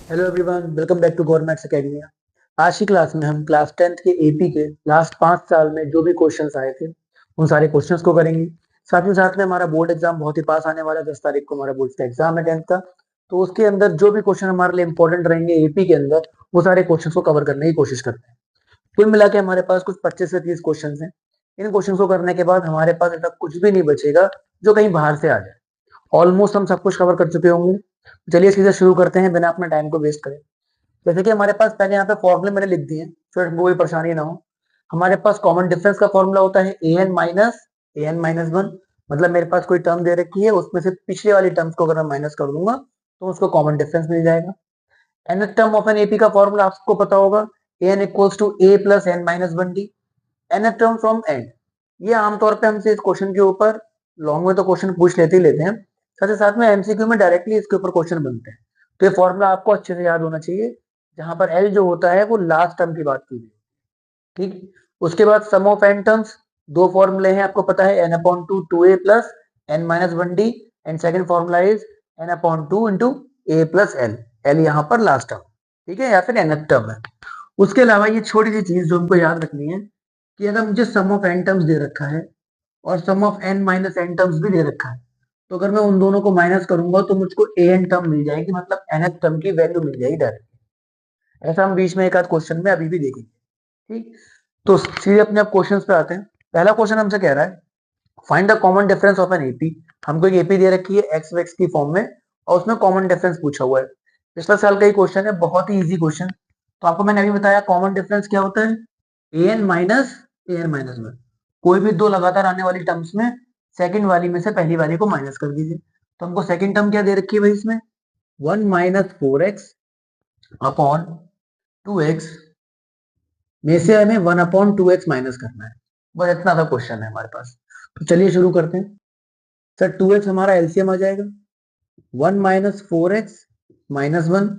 Hello everyone, welcome back to government academy. आज की class में हम क्लास 10th के एपी के लास्ट 5 साल में जो भी क्वेश्चंस आए थे उन सारे क्वेश्चंस को करेंगे। साथ ही साथ में हमारा बोर्ड एग्जाम बहुत ही पास आने वाला है। 10 तारीख को हमारा बोर्ड का एग्जाम है 10th का। तो उसके अंदर जो भी क्वेश्चन हमारे लिए इंपॉर्टेंट रहेंगे एपी के अंदर, वो सारे क्वेश्चन को कवर करने की कोशिश करते हैं। कुल मिला के हमारे पास कुछ 25 से 30 क्वेश्चन हैं। इन क्वेश्चन को करने के बाद हमारे पास ऐसा कुछ भी नहीं बचेगा जो कहीं बाहर से आ जाए। ऑलमोस्ट हम सब कुछ कवर कर चुके होंगे। चलिए सीधे शुरू करते हैं बिना अपने टाइम को वेस्ट करे। जैसे कि हमारे पास पहले यहाँ पे फॉर्मूले मैंने लिख दिए हैं, फिर कोई परेशानी ना हो। हमारे पास कॉमन डिफरेंस का फॉर्मूला होता है an माइनस 1। मतलब मेरे पास कोई टर्म दे रखी है, उसमें से पिछले वाली टर्म्स को अगर मैं माइनस कर दूंगा तो उसको कॉमन डिफरेंस मिल जाएगा। nth term of N AP का फॉर्मूला आपको पता होगा, an equals to a plus n minus one d. nth term from n. ये आमतौर पे हमसे इस क्वेश्चन के ऊपर लॉन्ग में तो क्वेश्चन पूछ लेते ही लेते हैं, साथ ही साथ में एमसीक्यू में डायरेक्टली इसके ऊपर क्वेश्चन बनते हैं। तो ये फॉर्मूला आपको अच्छे से याद होना चाहिए, जहां पर एल जो होता है वो लास्ट टर्म की बात की गई। ठीक। उसके बाद सम ऑफ एन टर्म्स, दो फॉर्मूले हैं आपको पता है, n upon two two a plus n minus one d. And second formula is n upon two into a plus l. L यहाँ पर लास्ट टर्म, ठीक है, या फिर nth टर्म है। उसके अलावा ये छोटी सी चीज जो हमको याद रखनी है कि अगर मुझे सम ऑफ एन टर्म्स दे रखा है और sum of n minus n terms भी दे रखा है, तो अगर मैं उन दोनों को माइनस करूंगा तो मुझको ए एन टर्म मिल जाएगी, मतलब nth टर्म की वैल्यू मिल जाएगी डायरेक्ट। ऐसा हम बीच में एक आध क्वेश्चन में अभी भी देखेंगे। ठीक। तो सीधे अपने आप क्वेश्चंस पे आते हैं। पहला क्वेश्चन हमसे कह रहा है find the common difference of an AP. हमको एक एपी दे रखी है एक्स एक्स की फॉर्म में, और उसमें कॉमन डिफरेंस पूछा हुआ है। पिछला साल का ही क्वेश्चन है, बहुत ही इजी क्वेश्चन। तो आपको मैंने अभी बताया कॉमन डिफरेंस क्या होता है, ए एन माइनस वन। कोई भी दो लगातार आने वाली टर्म्स में सेकंड वाली में से पहली वाली को माइनस कर दीजिए। तो हमको सेकंड टर्म क्या दे रखी है भाई इसमें, 1-4x अपॉन 2x में से हमें 1/2x माइनस करना है। बस इतना सा क्वेश्चन है हमारे पास। तो चलिए शुरू करते हैं। सर 2x हमारा एलसीएम आ जाएगा, 1-4x-1,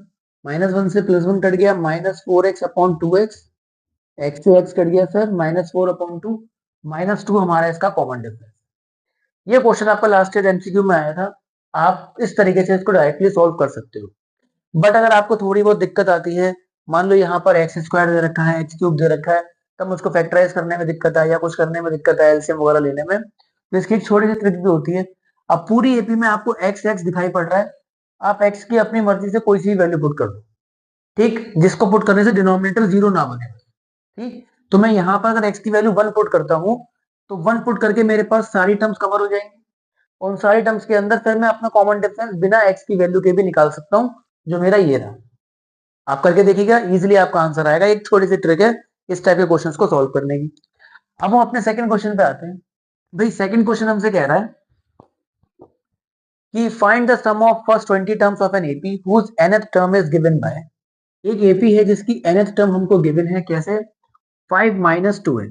-1 से +1 कट गया, -4x/2x। x से x कट गया सर, -4/2। -2 हमारा इसका कॉमन डिफरेंस। ये क्वेश्चन आपका लास्ट ईयर एमसीक्यू में आया था। आप इस तरीके से इसको डायरेक्टली सॉल्व कर सकते हो। बट अगर आपको थोड़ी बहुत दिक्कत आती है, मान लो यहाँ पर एक्स स्क्वायर दे रखा है, एक्स क्यूब दे रखा है, तब मुझको फैक्टराइज करने में दिक्कत है या कुछ करने में दिक्कत है, एलसीएम वगैरह लेने में, तो इसकी एक छोटी सी ट्रिक भी होती है। अब पूरी एपी में आपको एक्स एक्स दिखाई पड़ रहा है, आप एक्स की अपनी मर्जी से कोई सी वैल्यू पुट कर दो। ठीक, जिसको पुट करने से डिनोमिनेटर जीरो ना बने। ठीक। तो मैं यहाँ पर अगर एक्स की वैल्यू वन पुट करता हूँ, तो वन पुट करके मेरे पास सारी टर्म्स कवर हो जाएंगी। उन सारी टर्म्स के अंदर फिर मैं अपना कॉमन डिफरेंस बिना एक्स की वैल्यू के भी निकाल सकता हूँ, जो मेरा ये रहा। आप करके देखिएगा, इजीली आपका आंसर आएगा। एक छोटी सी ट्रिक है इस टाइप के क्वेश्चंस को सॉल्व करने की। अब हम अपने सेकंड क्वेश्चन पे आते हैं। भाई सेकंड क्वेश्चन हमसे कह रहा है कि find the sum of first 20 terms of N AP whose nth term is given by. एक एपी है जिसकी nth टर्म हमको गिवन है, कैसे, 5-2n,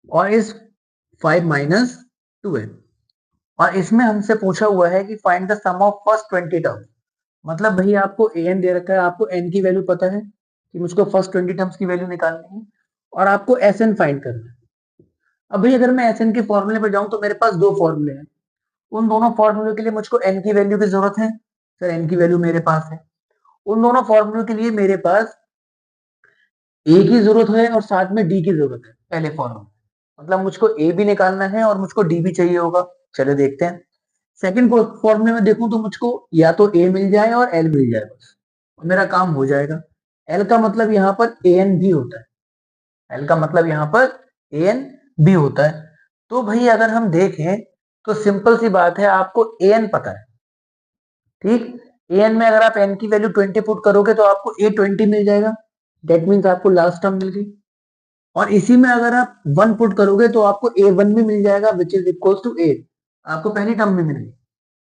और इस 5-2n, और इसमें हमसे पूछा हुआ है कि find the sum of first 20 terms. मतलब भाई आपको an दे रखा है, आपको n की वैल्यू पता है कि मुझको फर्स्ट 20 टर्म्स की वैल्यू निकालनी है, और आपको Sn फाइंड करना है। अब भाई अगर मैं Sn के फॉर्मूले पर जाऊं तो मेरे पास दो फॉर्मूले हैं। उन दोनों फॉर्मूले के लिए मुझको n की वैल्यू की जरूरत है। सर n की वैल्यू मेरे पास है। उन दोनों फॉर्मूले के लिए मेरे पास a की जरूरत है और साथ में d की जरूरत है पहले फॉर्मूले। मतलब मुझको a भी निकालना है और मुझको d भी चाहिए होगा। चलो देखते हैं। सेकंड फॉर्मूले में देखूं तो मुझको या तो a मिल जाए और l मिल जाए, बस और मेरा काम हो जाएगा। l का मतलब यहाँ पर an भी होता है। l का मतलब यहाँ पर an भी होता है। तो भाई अगर हम देखें तो सिंपल सी बात है, आपको an पता है। ठीक। an में अगर आप n की वैल्यू 20 पुट करोगे तो आपको a20 मिल जाएगा। दैट मीन्स आपको लास्ट टर्म मिल गई। और इसी में अगर आप 1 पुट करोगे तो आपको a1 भी मिल जाएगा, विच इज इक्वल टू 8। आपको पहली टर्म भी मिल गई।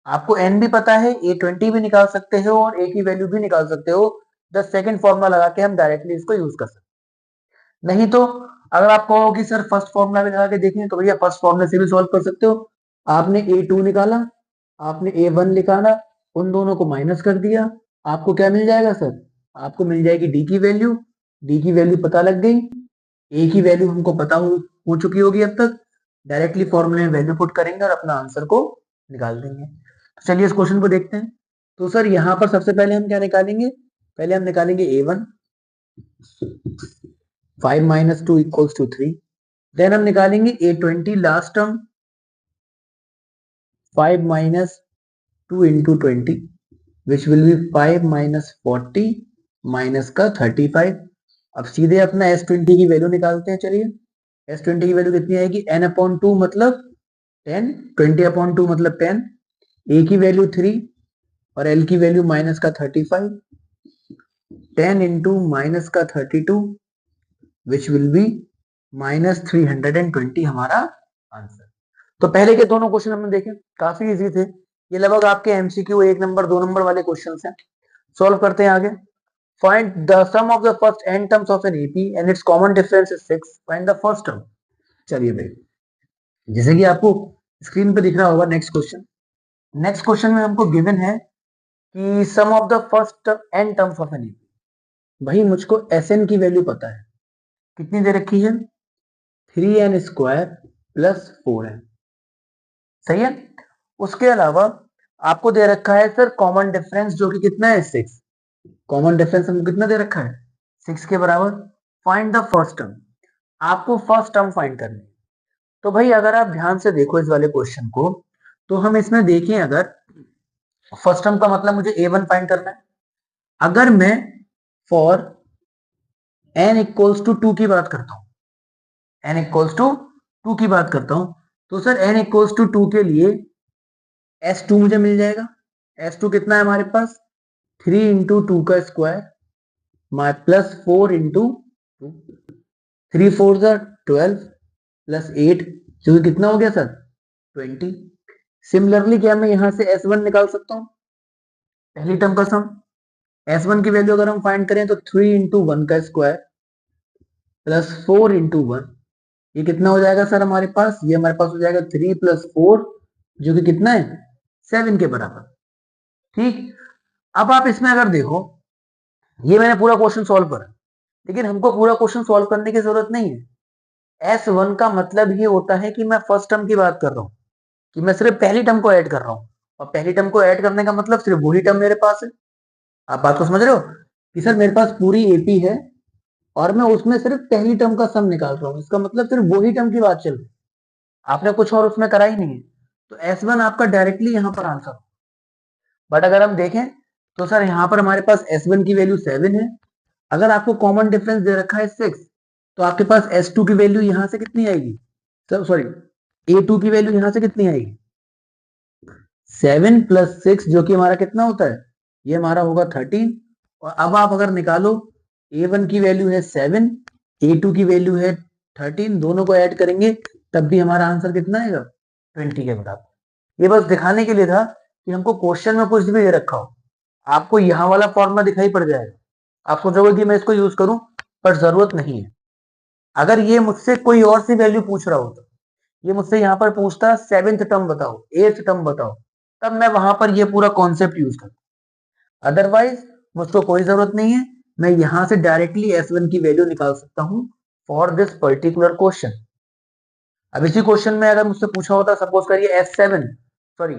आपको n भी पता है, a20 भी निकाल सकते हो और a की वैल्यू भी निकाल सकते हो। द सेकंड फॉर्मूला लगा के हम डायरेक्टली इसको यूज कर सकते हैं। नहीं तो अगर आप कहो कि सर फर्स्ट फॉर्मूला भी लगा के देखें, तो भैया फर्स्ट फॉर्मूला से भी सॉल्व कर सकते हो। आपने a2 निकाला, आपने a1 निकाला, उन दोनों को माइनस कर दिया, आपको क्या मिल जाएगा सर, आपको मिल जाएगी d की वैल्यू। d की वैल्यू पता लग गई, a की वैल्यू हमको पता हो चुकी होगी अब तक। डायरेक्टली फॉर्मूले में वैल्यू पुट करेंगे और अपना आंसर को निकाल देंगे। तो चलिए इस क्वेश्चन को देखते हैं। तो सर यहाँ पर सबसे पहले हम क्या निकालेंगे, पहले हम निकालेंगे A1, 5 minus 2 equals to 3. Then हम निकालेंगे A20 last term, 5 minus 2 into 20 which will be 5 minus 40 minus का 35. अब सीधे अपना S20 की वैल्यू निकालते हैं। चलिए S20 की वैल्यू कितनी आएगी, n/2 मतलब 10, 20/2 मतलब 10, A की वैल्यू 3 और L की वैल्यू माइनस का 35, 10 इंटू माइनस का 32 विच विल बी -320 हमारा आंसर। तो पहले के दोनों क्वेश्चन हमने देखे, काफी इजी थे। ये लगभग आपके एमसीक्यू 1 नंबर 2 नंबर वाले क्वेश्चन हैं। सॉल्व करते हैं आगे। Find the sum of the first n terms of N AP and its common difference is 6, find the first term. चलिए भाई, जैसे कि आपको स्क्रीन पे दिख रहा होगा नेक्स्ट क्वेश्चन। नेक्स्ट क्वेश्चन में हमको गिवन है कि sum of the first n terms of N AP. भाई मुझको Sn की वैल्यू पता है, कितनी दे रखी है, 3n स्क्वायर प्लस 4n। सही है। उसके अलावा आपको दे रखा है सर कॉमन डिफरेंस, जो कि कितना है 6। कॉमन डिफरेंस हमको कितना दे रखा है, 6 के बराबर। फाइंड द फर्स्ट टर्म, आपको फर्स्ट टर्म फाइंड करनी है। तो भाई अगर आप ध्यान से देखो इस वाले क्वेश्चन को, तो हम इसमें देखें, अगर फर्स्ट टर्म का मतलब मुझे A1 फाइंड करना है। अगर मैं फॉर n इक्वल्स टू 2 की बात करता हूं, n इक्वल्स टू 2 की बात करता हूं, तो सर n इक्वल्स टू 2 के लिए S2 मुझे मिल जाएगा। S2 कितना है हमारे पास, 3 इंटू 2 का स्क्वायर प्लस 4 इंटू 3 4 12 प्लस 8, जो कि कितना हो गया सर 20। सिमिलरली क्या मैं यहां से S1 निकाल सकता हूं, पहली टर्म का सम। S1 की वैल्यू अगर हम फाइंड करें तो 3 इंटू 1 का स्क्वायर प्लस 4 इंटू 1, ये कितना हो जाएगा सर हमारे पास, ये हमारे पास हो जाएगा 3 प्लस 4, जो कि कितना है 7 के बराबर। ठीक। अब आप इसमें अगर देखो, ये मैंने पूरा क्वेश्चन सॉल्व करा, लेकिन हमको पूरा क्वेश्चन सॉल्व करने की जरूरत नहीं है। S1 का मतलब ये होता है कि मैं फर्स्ट टर्म की बात कर रहा हूं, कि मैं सिर्फ पहली टर्म को ऐड कर रहा हूं, और पहली टर्म को ऐड करने का मतलब सिर्फ वही टर्म मेरे पास है। आप बात को समझ रहे हो कि सर मेरे पास पूरी एपी है और मैं उसमें सिर्फ पहली टर्म का सम निकाल रहा हूं, इसका मतलब सिर्फ वही टर्म की बात चल रही है, आपने कुछ और उसमें करा ही नहीं है। तो S1 आपका डायरेक्टली यहां पर आंसर। बट अगर हम देखें तो सर यहां पर हमारे पास S1 की वैल्यू 7 है। अगर आपको कॉमन डिफरेंस दे रखा है 6, तो आपके पास S2 की वैल्यू यहां से कितनी आएगी, सॉरी A2 की वैल्यू यहां से कितनी आएगी, 7 प्लस 6, जो कि हमारा कितना होता है, ये हमारा होगा 13। और अब आप अगर निकालो, A1 की वैल्यू है 7, A2 की वैल्यू है 13, दोनों को ऐड करेंगे तब भी हमारा आंसर कितना आएगा 20 के बराबर। ये बस दिखाने के लिए था कि हमको क्वेश्चन में कुछ भी दे रखा हो, आपको यहाँ वाला फॉर्मूला दिखाई पड़ जाएगा, आपको जरूरत है मैं इसको यूज करूं, पर जरूरत नहीं है। अगर ये मुझसे कोई और सी वैल्यू पूछ रहा होता, ये मुझसे यहाँ पर पूछता 7th टर्म बताओ, 8th टर्म बताओ, तब मैं वहां पर ये पूरा कॉन्सेप्ट यूज करता। अदरवाइज मुझको कोई जरूरत नहीं है, मैं यहां से डायरेक्टली S1 की वैल्यू निकाल सकता हूं फॉर दिस पर्टिकुलर क्वेश्चन। अब इसी क्वेश्चन में अगर मुझसे पूछा होता, सपोज करिए S7, सॉरी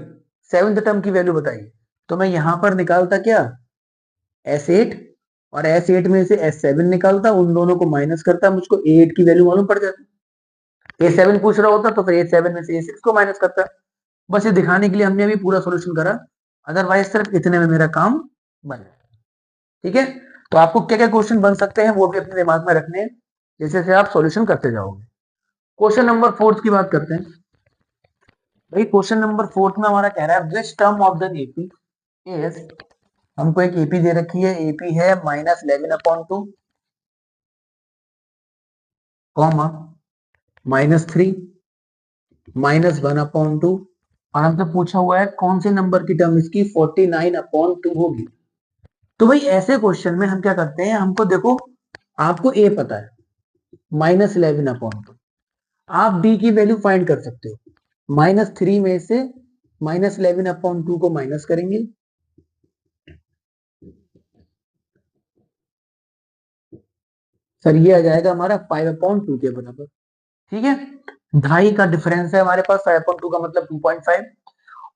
7th टर्म की वैल्यू बताइए, तो मैं यहां पर निकालता क्या, S8, और S8 में से S7 निकालता, उन दोनों को माइनस करता, मुझको A8 की वैल्यू मालूम पड़ जाती। A7 पूछ रहा होता तो फिर A7 में से A6 को माइनस करता। बस ये दिखाने के लिए हमने अभी पूरा सॉल्यूशन करा, अदरवाइज सिर्फ इतने में मेरा काम बन। ठीक है। तो आपको क्या क्या क्वेश्चन बन सकते हैं वो भी अपने दिमाग में रखने हैं, जैसे जैसे आप सॉल्यूशन करते जाओगे। क्वेश्चन नंबर 4 की बात करते हैं। भाई क्वेश्चन नंबर 4 में हमारा कह रहा है which term of the AP is, हमको एक एपी दे रखी है, एपी है -11/2 कॉमा -3 -1/2, और हमसे पूछा हुआ है कौन से नंबर की टर्म इसकी 49/2 होगी। तो भाई ऐसे क्वेश्चन में हम क्या करते हैं, हमको देखो, आपको ए पता है -11/2, आप डी की वैल्यू फाइंड कर सकते हो, -3 में से -11/2 को माइनस करेंगे, सर ये आ जाएगा हमारा 5/2 के बराबर। ठीक है, 2.5 का डिफरेंस है हमारे पास, 5/2 का मतलब 2.5।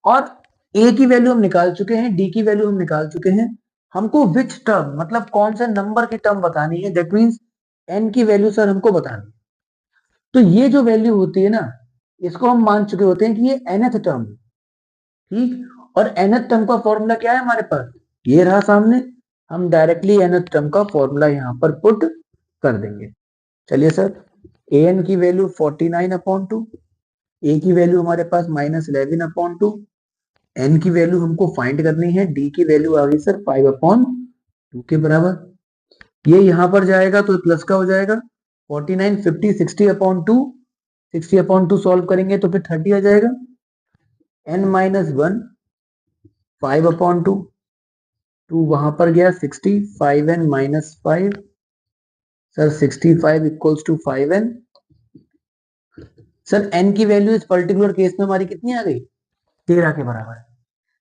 और ए की वैल्यू हम निकाल चुके हैं, डी की वैल्यू हम निकाल चुके हैं, हमको विच टर्म मतलब कौन से नंबर की टर्म बतानी है, दैट मीन्स n की वैल्यू सर हमको बतानी है। तो ये जो वैल्यू होती है ना, इसको हम मान चुके होते हैं कि ये nth टर्म है, ठीक। और nth टर्म का फॉर्मूला क्या है हमारे पास, ये रहा सामने। हम डायरेक्टली nth टर्म का फॉर्मूला यहाँ पर पुट कर देंगे। चलिए सर, an की वैल्यू 49/2, a की वैल्यू हमारे पास -11/2, n की वैल्यू हमको फाइंड करनी है, d की वैल्यू आ गई सर 5/2 के बराबर। ये यहाँ पर जाएगा तो प्लस का हो जाएगा, 49 50 60/2, 60/2 सॉल्व करेंगे तो फिर 30 आ जाएगा। n-1 5/2, 2 वहां पर गया 60, 5n-5 sir 65 equals to 5n। Sir n की वैल्यू इस पर्टिकुलर केस में हमारी कितनी आ गई, 13 के बराबर है।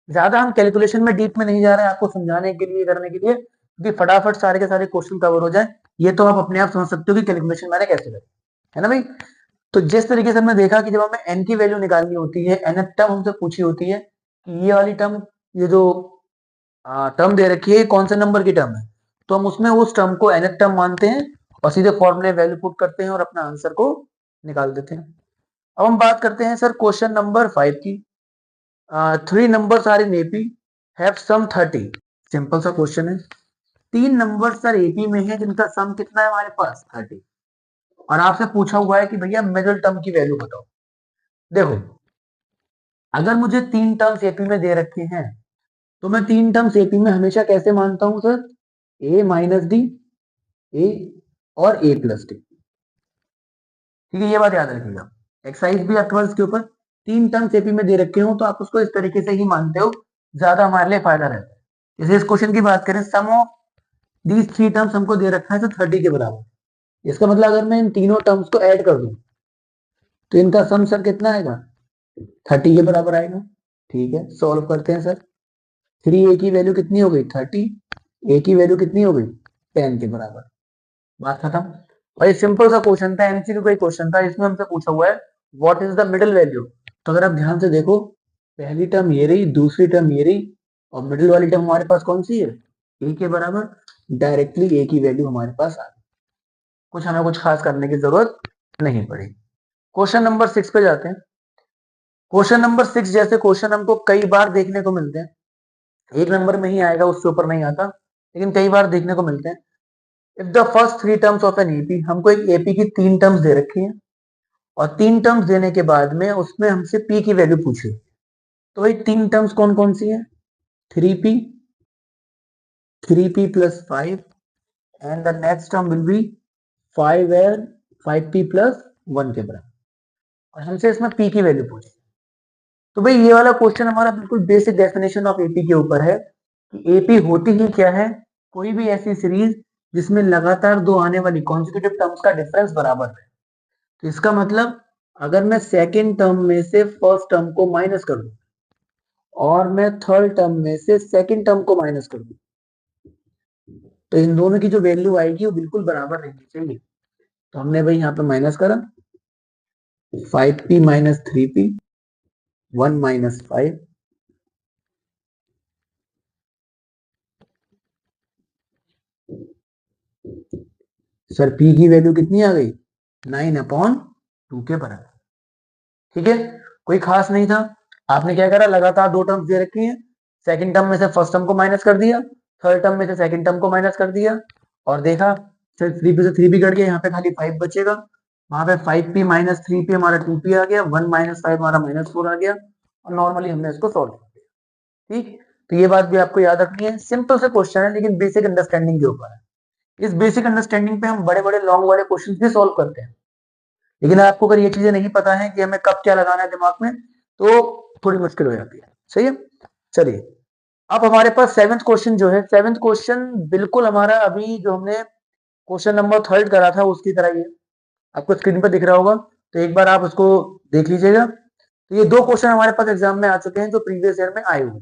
ज्यादा हम कैलकुलेशन में डीप में नहीं जा रहे हैं आपको समझाने के लिए, करने के लिए, क्योंकि फटाफट सारे के सारे क्वेश्चन कवर हो जाए। ये तो आप अपने आप समझ सकते हो कि कैलकुलेशन मैंने कैसे करी है ना भाई। तो जिस तरीके से हमने देखा कि जब हमें n की वैल्यू निकालनी होती है, nth टर्म हमसे पूछी होती है कि ये वाली टर्म, ये जो टर्म दे रखी है कौन से नंबर की टर्म है, तो हम उसमें उस टर्म को nth टर्म मानते हैं और सीधे फॉर्मूले वैल्यू पुट करते हैं और अपना आंसर को निकाल देते हैं। अब हम बात करते हैं सर क्वेश्चन नंबर 5 की। 3 numbers are in AP, have sum 30। Simple सा क्वेश्चन है, 3 नंबर सर एपी में है जिनका सम कितना है हमारे पास 30, और आपसे पूछा हुआ है कि भैया मिडिल टर्म की वैल्यू बताओ। देखो, अगर मुझे 3 टर्म्स एपी में दे रखे हैं तो मैं 3 टर्म्स एपी में हमेशा कैसे मानता हूं सर, ए माइनस डी, ए और ए प्लस डी। ठीक है, ये बात याद रखिएगा। एक्सरसाइज भी आपके पास इसके ऊपर 3 टर्म्स एपी में दे रखे हो तो आप उसको इस तरीके से ही मानते हो, ज्यादा हमारे लिए फायदा रहता है। जैसे इस क्वेश्चन की बात करें, सम ऑफ दीज 3 टर्म्स हमको दे रखा है तो 30 के बराबर। इसका मतलब अगर मैं इन तीनों टर्म्स को ऐड कर दूं तो इनका सम सर कितना आएगा, 30 के बराबर आएगा। ठीक है, सॉल्व करते हैं सर। 3a की वैल्यू कितनी हो गई 30, a की वैल्यू कितनी हो गई 10 के बराबर। बात खत्म। भाई सिंपल सा क्वेश्चन था, एमसीक्यू का क्वेश्चन था, इसमें हमसे पूछा हुआ है what is the middle value. तो अगर आप ध्यान से देखो, पहली टर्म ये रही, दूसरी टर्म ये रही, और मिडिल वाली टर्म हमारे पास कौन सी है, a के बराबर। डायरेक्टली a की वैल्यू हमारे पास आ गई, कुछ हमें कुछ खास करने की जरूरत नहीं पड़ी। क्वेश्चन नंबर 6 पे जाते हैं। क्वेश्चन नंबर 6 जैसे क्वेश्चन हमको कई बार देखने को मिलते हैं, एक नंबर में ही आएगा, उससे ऊपर नहीं आता, लेकिन कई बार देखने को मिलते हैं। If the first 3 terms of an AP, हमको एक एपी की 3 टर्म्स दे रखी हैं और 3 टर्म्स देने के बाद में उसमें हमसे पी की वैल्यू पूछी। तो भाई 3 टर्म्स कौन कौन सी है, 3p, 3p plus 5, and the next term will be 5 and 5p plus 1 के बराबर, और हमसे इसमें p की वैल्यू पूछी। तो भाई ये वाला क्वेश्चन हमारा बिल्कुल बेसिक डेफिनेशन ऑफ एपी के ऊपर है कि एपी होती ही क्या है, कोई भी ऐसी सीरीज जिसमें लगातार दो आने वाली कॉन्जिक्यूटिव टर्म्स का डिफरेंस बराबर है। तो इसका मतलब अगर मैं सेकेंड टर्म में से फर्स्ट टर्म को माइनस कर दूं और मैं थर्ड टर्म में से सेकेंड टर्म को माइनस कर दूं, तो इन दोनों की जो वैल्यू आएगी वो बिल्कुल बराबर रहनी चाहिए। तो हमने भाई यहाँ पे माइनस करा, 5p minus 3p, 1 minus 5, sir p की वैल्यू कितनी आ गई 9/2 के बराबर। ठीक है, कोई खास नहीं था। आपने क्या करा, लगातार दो टर्म्स दे रखी हैं, सेकंड टर्म में से फर्स्ट टर्म को माइनस कर दिया, थर्ड टर्म में से सेकंड टर्म को माइनस कर दिया, और देखा सिर्फ 3p से 3p कट गया, यहाँ पे खाली 5 बचेगा। वहां पे 5p माइनस 3p हमारा 2p आ गया, 1 माइनस 5 हमारा -4 आ गया, और नॉर्मली हमने इसको सॉल्व कर दिया। ठीक, तो ये बात भी आपको याद रखनी है। सिंपल से क्वेश्चन है लेकिन बेसिक अंडरस्टैंडिंग के ऊपर है। इस बेसिक अंडरस्टैंडिंग पे हम बड़े बड़े लॉन्ग वाले क्वेश्चन भी सॉल्व करते हैं, लेकिन आपको अगर ये चीजें नहीं पता है कि हमें कब क्या लगाना है दिमाग में, तो थोड़ी मुश्किल हो जाती है। सही है, चलिए अब हमारे पास सेवेंथ क्वेश्चन जो है, सेवेंथ क्वेश्चन बिल्कुल हमारा अभी जो हमने क्वेश्चन नंबर थर्ड करा था उसकी तरह ही है, आपको स्क्रीन पर दिख रहा होगा, तो एक बार आप उसको देख लीजिएगा। तो ये दो क्वेश्चन हमारे पास एग्जाम में आ चुके हैं जो प्रीवियस ईयर में आए हुए,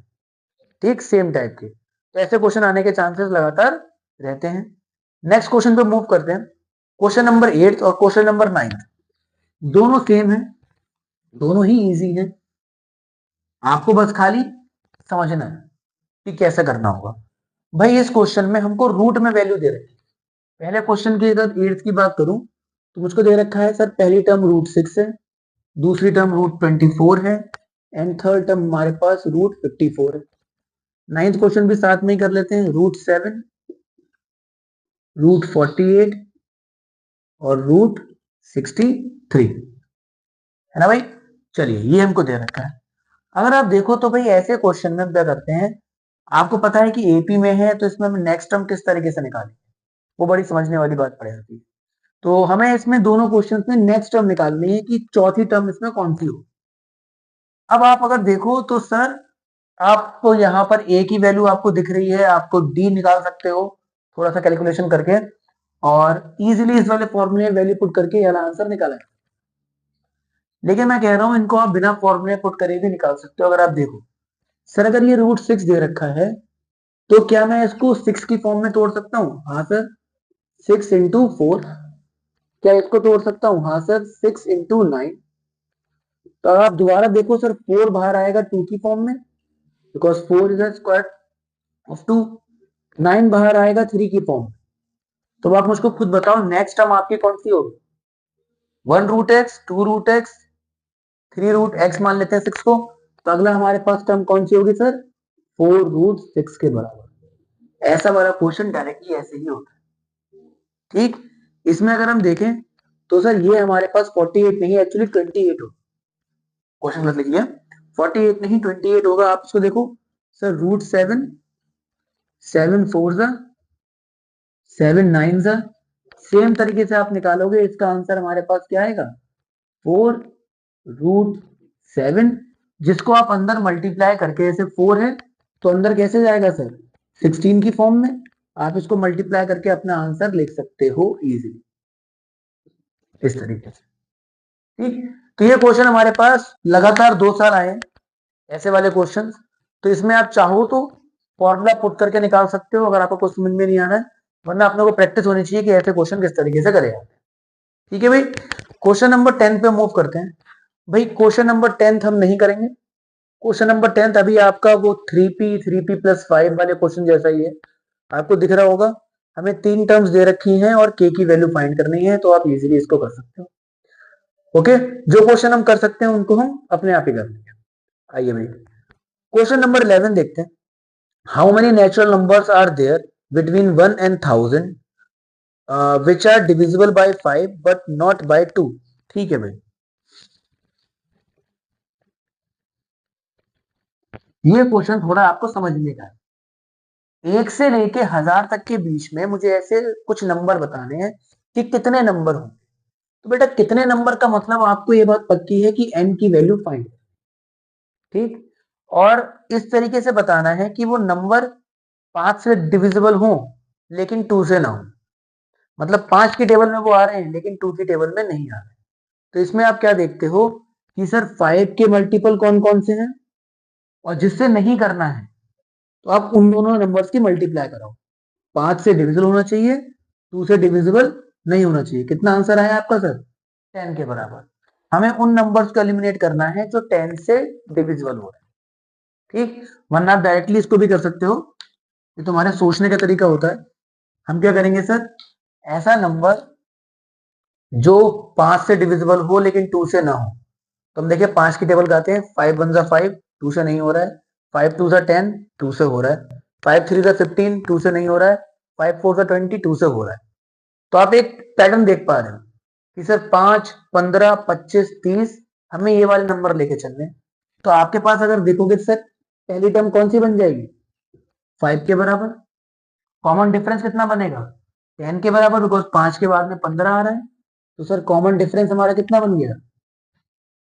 ठीक सेम टाइप के, तो ऐसे क्वेश्चन आने के चांसेस लगातार रहते हैं। नेक्स्ट क्वेश्चन पे मूव करते हैं। क्वेश्चन नंबर 8 और क्वेश्चन नंबर 9 दोनों सेम है, दोनों ही इजी है, आपको बस खाली समझना है कि कैसे करना होगा। भाई इस क्वेश्चन में हमको रूट में वैल्यू दे रखी है। पहले क्वेश्चन की अगर एट्थ की बात करूं तो मुझको दे रखा है सर, पहली टर्म √6 है, दूसरी टर्म √24 है, एंड थर्ड टर्म हमारे पास √54 है। नाइन्थ क्वेश्चन भी साथ में ही कर लेते हैं, √7, √48 और √63 है ना भाई। चलिए ये हमको दे रखा है। अगर आप देखो तो भाई ऐसे क्वेश्चन में क्या करते हैं, आपको पता है कि एपी में है तो इसमें हम नेक्स्ट टर्म किस तरीके से निकालें, वो बड़ी समझने वाली बात पड़ जाती है। तो हमें इसमें दोनों क्वेश्चन में नेक्स्ट टर्म निकालनी है कि चौथी टर्म इसमें कौन सी हो। अब आप अगर देखो तो सर, आपको यहाँ पर ए की वैल्यू आपको दिख रही है, आपको डी निकाल सकते हो थोड़ा सा कैलकुलेशन करके, और इजीली इस वाले फॉर्मूले में वैल्यू पुट करके ये आंसर निकाला है। लेकिन मैं कह रहा हूं इनको आप बिना फॉर्मूले पुट करे भी निकाल सकते हो। अगर आप देखो सर, अगर ये √6 दे रखा है तो क्या मैं इसको 6 की फॉर्म में तोड़ सकता हूँ? हाँ सर, 6 × 4। क्या इसको तोड़ सकता हूँ? हाँ सर, 6 × 9। तो अगर आप दोबारा देखो सर, 4 बाहर आएगा 2 की फॉर्म में, बिकॉज 4 इज स्क्वायर ऑफ 2। 9 बाहर आएगा 3 की फॉर्म में। तो आप मुझको खुद बताओ नेक्स्ट टर्म आपकी कौन सी होगी? 1√x, 2√x, 3√x मान लेते हैं 6 को। तो अगला हमारे पास टर्म कौन सी होगी सर? 4√6 के बराबर। ऐसा वाला क्वेश्चन डायरेक्टली ऐसे ही होता है। ठीक, इसमें अगर हम देखें तो सर ये हमारे पास 48 नहीं, एक्चुअली 28 होगा। क्वेश्चन गलत लिख लिया, 48 नहीं 28 होगा। आप इसको देखो सर, √7, 7 4 7 9 सेम तरीके से आप निकालोगे, इसका आंसर हमारे पास क्या आएगा? 4√7, जिसको आप अंदर मल्टीप्लाई करके, जैसे 4 है तो अंदर कैसे जाएगा सर? 16 की फॉर्म में। आप इसको मल्टीप्लाई करके अपना आंसर लिख सकते हो इजीली इस तरीके से। ठीक, तो ये क्वेश्चन हमारे पास लगातार 2 साल आए ऐसे वाले क्वेश्चन। तो इसमें आप चाहो तो फॉर्मूला पुट करके निकाल सकते हो अगर आपको कुछ समझ में नहीं आ रहा है, वरना अपने को प्रैक्टिस होनी चाहिए कि ऐसे क्वेश्चन किस तरीके से करें। ठीक है भाई, क्वेश्चन नंबर 10 पे मूव करते हैं। भाई क्वेश्चन नंबर 10 हम नहीं करेंगे। क्वेश्चन नंबर 10 अभी आपका वो 3p+5 वाले क्वेश्चन जैसा ही है, आपको दिख रहा होगा। हमें 3 टर्म्स दे रखी हैं और k की वैल्यू फाइंड करनी है, तो आप इजीली इसको कर सकते हो। ओके, जो क्वेश्चन हम कर सकते हैं उनको हम अपने आप ही कर लेंगे। आइए भाई क्वेश्चन नंबर 11 देखते हैं। How many natural numbers are there between 1 and 1000 which are divisible by 5 but not by 2? ठीक है भाई, ये क्वेश्चन थोड़ा आपको समझने का है। 1 से लेके 1000 तक के बीच में मुझे ऐसे कुछ नंबर बताने हैं कि कितने नंबर होंगे। तो बेटा कितने नंबर का मतलब आपको ये बात पक्की है कि n की वैल्यू फाइंड, ठीक, और इस तरीके से बताना है कि वो नंबर 5 से डिविजिबल हो लेकिन 2 से ना हो। मतलब 5 की टेबल में वो आ रहे हैं लेकिन 2 की टेबल में नहीं आ रहे। तो इसमें आप क्या देखते हो कि सर 5 के मल्टीपल कौन कौन से हैं, और जिससे नहीं करना है तो आप उन दोनों नंबर्स की मल्टीप्लाई कराओ। 5 से डिविजिबल होना चाहिए, 2 से डिविजिबल नहीं होना चाहिए। कितना आंसर आया आपका सर? 10 के बराबर। हमें उन नंबर्स को एलिमिनेट करना है जो 10 से डिविजिबल हो रहे हैं। ठीक, वरना आप डायरेक्टली इसको भी कर सकते हो, ये तुम्हारे सोचने का तरीका होता है। हम क्या करेंगे सर, ऐसा नंबर जो 5 से डिविजिबल हो लेकिन 2 से ना हो। तो हम देखिए 5 की टेबल गाते हैं, 5 1 5, 2 से नहीं हो रहा है। 5 2 10, 2 से हो रहा है। 5 3 15, 2 से नहीं हो रहा है। 5 4 20, 2 से हो रहा है। तो आप एक पैटर्न देख पा रहे हो कि सर 5 15 25 30 हमें ये वाले नंबर लेके चलने हैं। तो आपके पास अगर देखोगे सर, पहली टर्म कौन सी बन जाएगी? 5 के बराबर। कॉमन डिफरेंस कितना बनेगा? 10 के बराबर, बिकॉज 5 के बाद में 15 आ रहा है। तो सर कॉमन डिफरेंस हमारा कितना बन गया?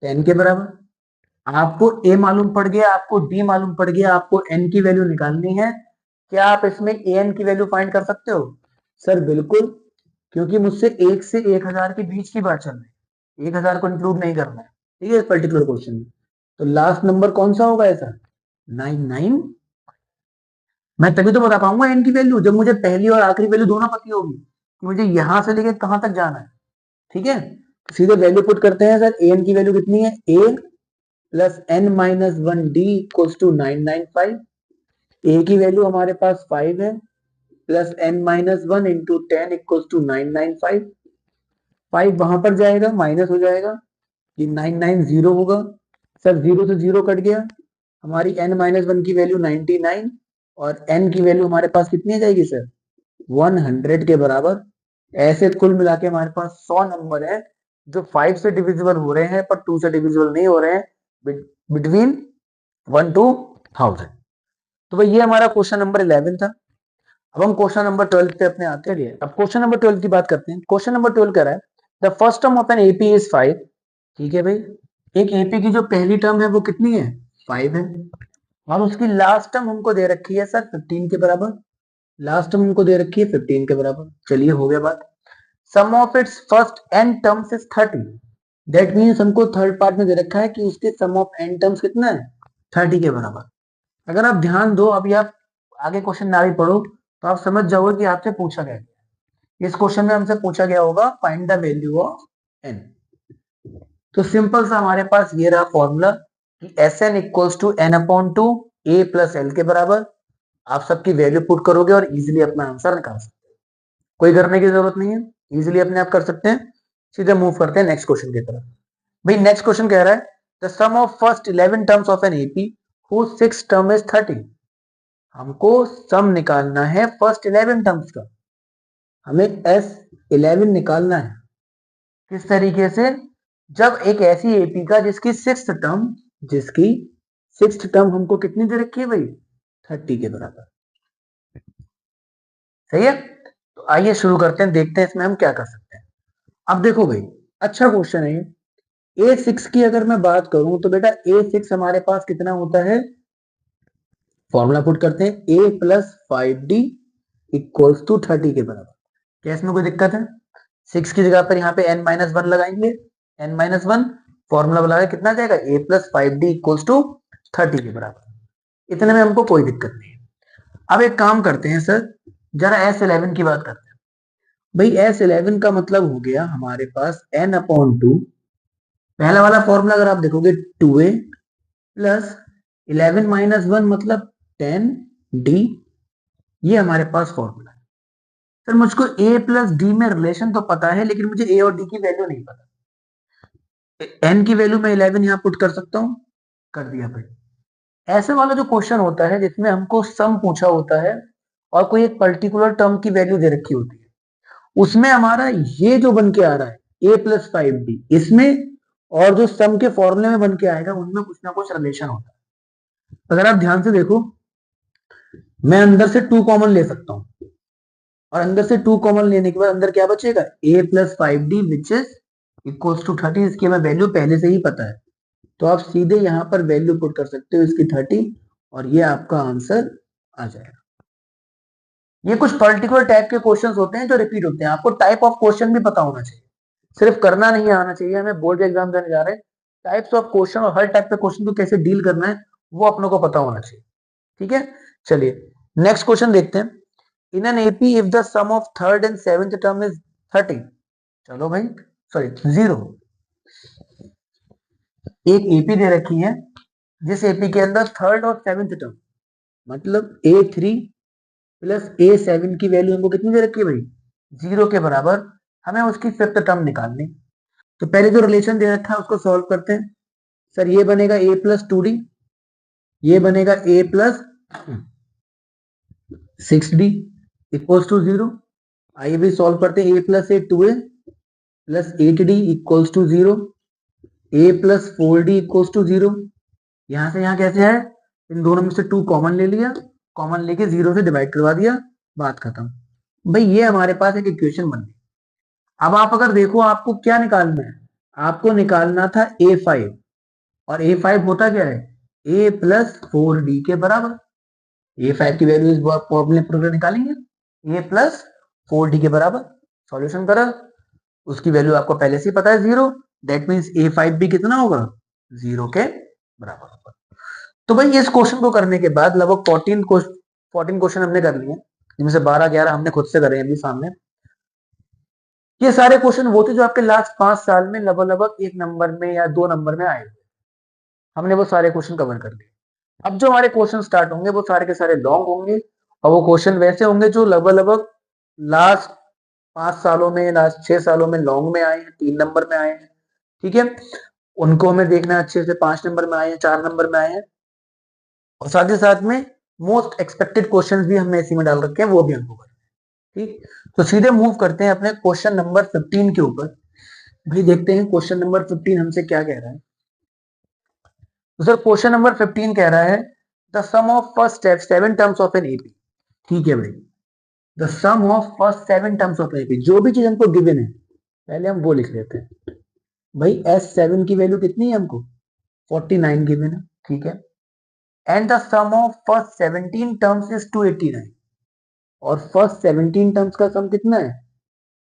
10 के बराबर। आपको ए मालूम पड़ गया, आपको डी मालूम पड़ गया, आपको एन की वैल्यू निकालनी है। क्या आप इसमें ए एन की वैल्यू फाइंड कर सकते हो? सर बिल्कुल, क्योंकि मुझसे 1 से 1000 के बीच की बात चल रही है, 1000 को इंक्लूड नहीं करना है। ठीक है, इस पर्टिकुलर क्वेश्चन में तो लास्ट नंबर कौन सा होगा ऐसा? 99। मैं तभी तो बता पाऊंगा एन की वैल्यू जब मुझे पहली और आखिरी वैल्यू दोनों पता होगी कि मुझे यहां से लेके कहां तक जाना है। ठीक है, सीधे वैल्यू पुट करते हैं सर। ए एन की वैल्यू कितनी है? A plus n-1 d equals to 995। A की वैल्यू हमारे पास 5 है, plus n-1 into 10 equals to 995। 5 वहां पर जाएगा, माइनस हो जाएगा, ये 990 होगा। सर जीरो से जीरो कट गया, हमारी n-1 की वैल्यू 99 और n की वैल्यू हमारे पास कितनी आ जाएगी सर, 100 के बराबर। ऐसे कुल मिला के हमारे पास 100 नंबर है जो 5 से डिविजिबल हो रहे हैं पर 2 से डिविजिबल नहीं हो रहे हैं, बिटवीन 1 to 1000। तो भाई ये हमारा क्वेश्चन नंबर 11 था। अब हम क्वेश्चन नंबर 12 पे अपने आते हैं। अब क्वेश्चन नंबर 12 की बात करते हैं। क्वेश्चन नंबर 12 कह रहा है the first term of N AP is 5। ठीक है भाई, एक एपी की जो पहली टर्म है वो कितनी है, 5 है, और उसकी लास्ट टर्म हमको दे रखी है सर 15 के बराबर। लास्ट टर्म हमको दे रखी है 15 के बराबर। चलिए हो गया बात। Sum of its first n terms is 30। That means हमको थर्ड पार्ट में दे रखा है कि उसके सम ऑफ एन टर्म्स कितना है, 30 के बराबर। अगर आप ध्यान दो, अभी आप आगे क्वेश्चन ना भी पढ़ो तो आप समझ जाओगे कि आपसे पूछा गया है। इस क्वेश्चन में हमसे पूछा गया होगा find the value of n. तो सिंपल सा हमारे पास ये रहा फॉर्मूला कि S n equals to n upon two a plus l के बराबर। आप सबकी वैल्यू पुट करोगे और इजीली अपना आंसर निकाल सकते हैं, कोई करने की जरूरत नहीं है, इजीली अपने आप कर सकते हैं। सीधे मूव करते हैं नेक्स्ट क्वेश्चन की तरफ। भाई नेक्स्ट क्वेश्चन कह रहा है the sum of first 11 terms of N AP whose sixth term is 30। हमको सम निकालना है फर्स्ट 11 टर्म्स का, हमें S11 निकालना है। किस तरीके से, जब एक ऐसी एपी का जिसकी सिक्स्थ टर्म हमको कितनी दे रखी है भाई, 30 के बराबर। सही है, तो आइए शुरू करते हैं, देखते हैं इसमें हम क्या कर सकते हैं। अब देखो भाई, अच्छा क्वेश्चन है ये। A6 की अगर मैं बात करूं तो बेटा A6 हमारे पास कितना होता है, फॉर्मूला पुट करते हैं a plus 5d equals to 30 के बराबर। क्या इसमें कोई दिक्कत है, 6 की जगह पर यहाँ पे n-1 लगाएंगे, n-1 फॉर्मूला लगाए कितना जाएगा, a plus 5d equals to 30 के बराबर। इतने में हमको कोई दिक्कत नहीं है। अब एक काम करते हैं सर, जरा S11 की बात करते हैं। भाई S11 का मतलब हो गया हमारे पास n अपॉन टू, पहला वाला फॉर्मूला अगर आप देखोगे 2a प्लस 11-1 मतलब 10d, ये हमारे पास फॉर्मूला है। सर मुझको a प्लस डी में रिलेशन तो पता है, लेकिन मुझे a और d की वैल्यू नहीं पता। n की वैल्यू मैं 11 यहां पुट कर सकता हूं, कर दिया भाई। ऐसे वाला जो क्वेश्चन होता है जिसमें हमको सम पूछा होता है और कोई एक पर्टिकुलर टर्म की वैल्यू दे रखी होती है, उसमें हमारा ये जो बन के आ रहा है a प्लस 5d, इसमें और जो सम के फॉर्मूले में बन के आएगा उनमें कुछ ना कुछ रिलेशन होता है। अगर आप ध्यान से देखो, मैं अंदर से 2 कॉमन ले सकता हूं, और अंदर से 2 कॉमन लेने के बाद अंदर क्या बचेगा, a plus 5d which is equals to 30। इसकी हमें वैल्यू पहले से ही पता है, तो आप सीधे यहां पर वैल्यू पुट कर सकते हो इसकी 30 और ये आपका आंसर आ जाएगा। ये कुछ पर्टिकुलर टाइप के क्वेश्चंस होते हैं जो रिपीट होते हैं। आपको टाइप ऑफ क्वेश्चन भी पता होना चाहिए, सिर्फ करना नहीं आना चाहिए। हमें बोर्ड एग्जाम देने जा रहे हैं, टाइप्स ऑफ क्वेश्चन और हर टाइप के क्वेश्चन को कैसे डील करना है वो अपनों को पता होना चाहिए। ठीक है, चलिए नेक्स्ट क्वेश्चन देखते हैं। In an AP if the sum of third and seventh term is 30। चलो भाई, सॉरी 0। एक एपी दे रखी है जिस एपी के अंदर थर्ड और सेवेंथ टर्म, मतलब A3 प्लस A7 की वैल्यू हमको कितनी दे रखी है भाई, 0 के बराबर। हमें उसकी फिफ्थ टर्म निकालनी। तो पहले जो रिलेशन दे रखा है उसको सॉल्व करते हैं। सर ये बनेगा a प्लस 2d, ये बनेगा a plus 6d equals to 0। आइए भी सॉल्व करते हैं। a plus 2a plus 8d equals to 0, a plus 4d equals to 0। यहां से यहां कैसे है, इन दोनों में से 2 कॉमन ले लिया, कॉमन लेके 0 से डिवाइड करवा दिया, बात खत्म। भाई ये हमारे पास एक इक्वेशन बन गई। अब आप अगर देखो आपको क्या निकालना है, आपको निकालना था a5, और a5 होता क्या है, a प्लस 4d के बराबर। a5 की वैल्यू इस फॉर्मूले पर निकालेंगे, a प्लस 4d के बराबर। सॉल्यूशन करा, उसकी वैल्यू आपको पहले से ही पता है 0। दैट मीन्स a5 भी कितना होगा, 0 के बराबर होगा। तो भाई इस क्वेश्चन को करने के बाद लगभग 14 क्वेश्चन हमने कर लिए, जिनमें से 12-11 हमने खुद से करे अभी सामने। ये सारे क्वेश्चन वो थे जो आपके लास्ट 5 साल में लगभग लगभग 1 नंबर में या 2 नंबर में आए हुए। हमने वो सारे क्वेश्चन कवर कर लिए। अब जो हमारे क्वेश्चन स्टार्ट होंगे वो सारे के सारे लॉन्ग होंगे, और वो क्वेश्चन वैसे होंगे जो लगभग लगभग लास्ट 5 सालों में, लास्ट 6 सालों में लॉन्ग में आए हैं, 3 नंबर में आए हैं। ठीक है, उनको हमें देखना है अच्छे से, 5 नंबर में आए हैं, 4 नंबर में आए हैं, और साथ ही साथ में मोस्ट एक्सपेक्टेड क्वेश्चंस भी हमने इसी में डाल रखे हैं, वो भी हमको करना है। ठीक, तो सीधे मूव करते हैं अपने क्वेश्चन नंबर 15 के ऊपर। भाई देखते हैं क्वेश्चन नंबर 15 हमसे क्या कह रहा है। तो सर क्वेश्चन नंबर 15 कह रहा है the sum of first step 7 terms of N AP. ठीक है भाई, the sum of first 7 terms of AP, जो भी चीज हमको गिवन है पहले हम वो लिख लेते हैं। भाई S7 की वैल्यू कितनी है हमको, 49 गिवन है। ठीक है, and the sum of first 17 terms is 289, और फर्स्ट 17 टर्म्स का सम कितना है,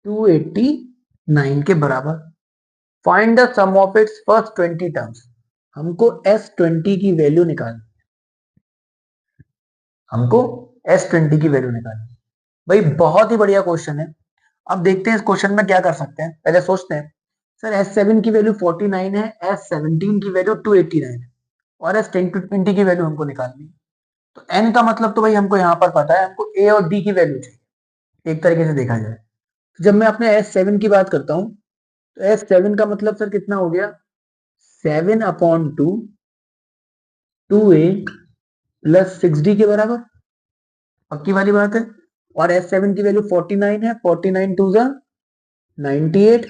289 के बराबर। Find the sum of its first 20 terms, हमको S20 की वैल्यू निकालनी, हमको S20 की वैल्यू निकालनी। भाई बहुत ही बढ़िया क्वेश्चन है। अब देखते हैं इस क्वेश्चन में क्या कर सकते हैं, पहले सोचते हैं। सर S7 की वैल्यू 49 है, S17 की वैल्यू 289 है, और S20 की वैल्यू हमको निकालनी है। तो N का मतलब तो भाई हमको यहाँ पर पता है, हमको A और D की वैल्यू चाहिए एक तरीके से देखा जाए। जब मैं अपने S7 की बात करता हूँ, तो S7 का मतलब सर कितना हो गया, 7/2 2A प्लस 6D के बराबर, पक्की वाली बात है। और S7 की वैल्यू 49 है, 49 टू जा 98,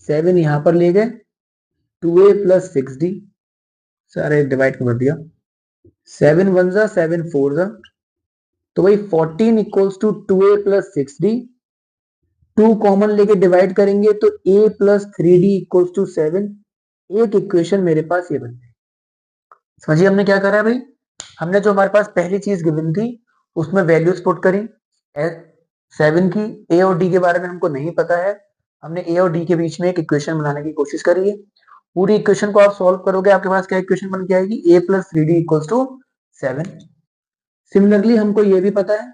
7 यहां पर ले गए, 2A प्लस 6D, सारे डिवाइड कर दिया, 7 1 जा 7 4 जा, तो भाई 14 equals to 2A plus 6D, 2 common लेके डिवाइड करेंगे तो A plus 3D equals to 7। एक इक्वेशन मेरे पास ये बन गई। समझिए हमने क्या करा है भाई, हमने जो हमारे पास पहली चीज गिवन थी उसमें वैल्यूज पुट करी। 7 की ए और डी के बारे में हमको नहीं पता है, हमने ए और डी के बीच में एक इक्वेशन बनाने की कोशिश करी है। पूरी इक्वेशन को आप सॉल्व करोगे, आपके पास क्या इक्वेशन बन के आएगी, a plus three d equals to 7। Similarly हमको ये भी पता है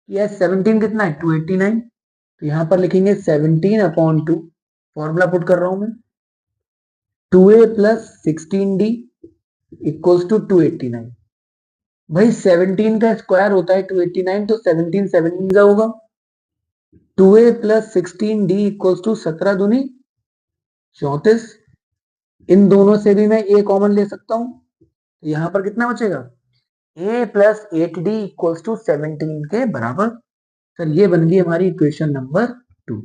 कि एस 17 कितना है, 289, तो यहां पर लिखेंगे 17/2, फॉर्मूला पुट कर रहा हूं मैं, 2a plus 16d equals to 289। भाई 17 का स्क्वायर होता है 289, तो 17 17 का होगा, 2a plus 16d equals to 17 दूनी 34। इन दोनों से भी मैं a कॉमन ले सकता हूं, तो यहां पर कितना बचेगा, a plus 8d equals to 17 के बराबर। सर ये बन गई हमारी इक्वेशन नंबर 2।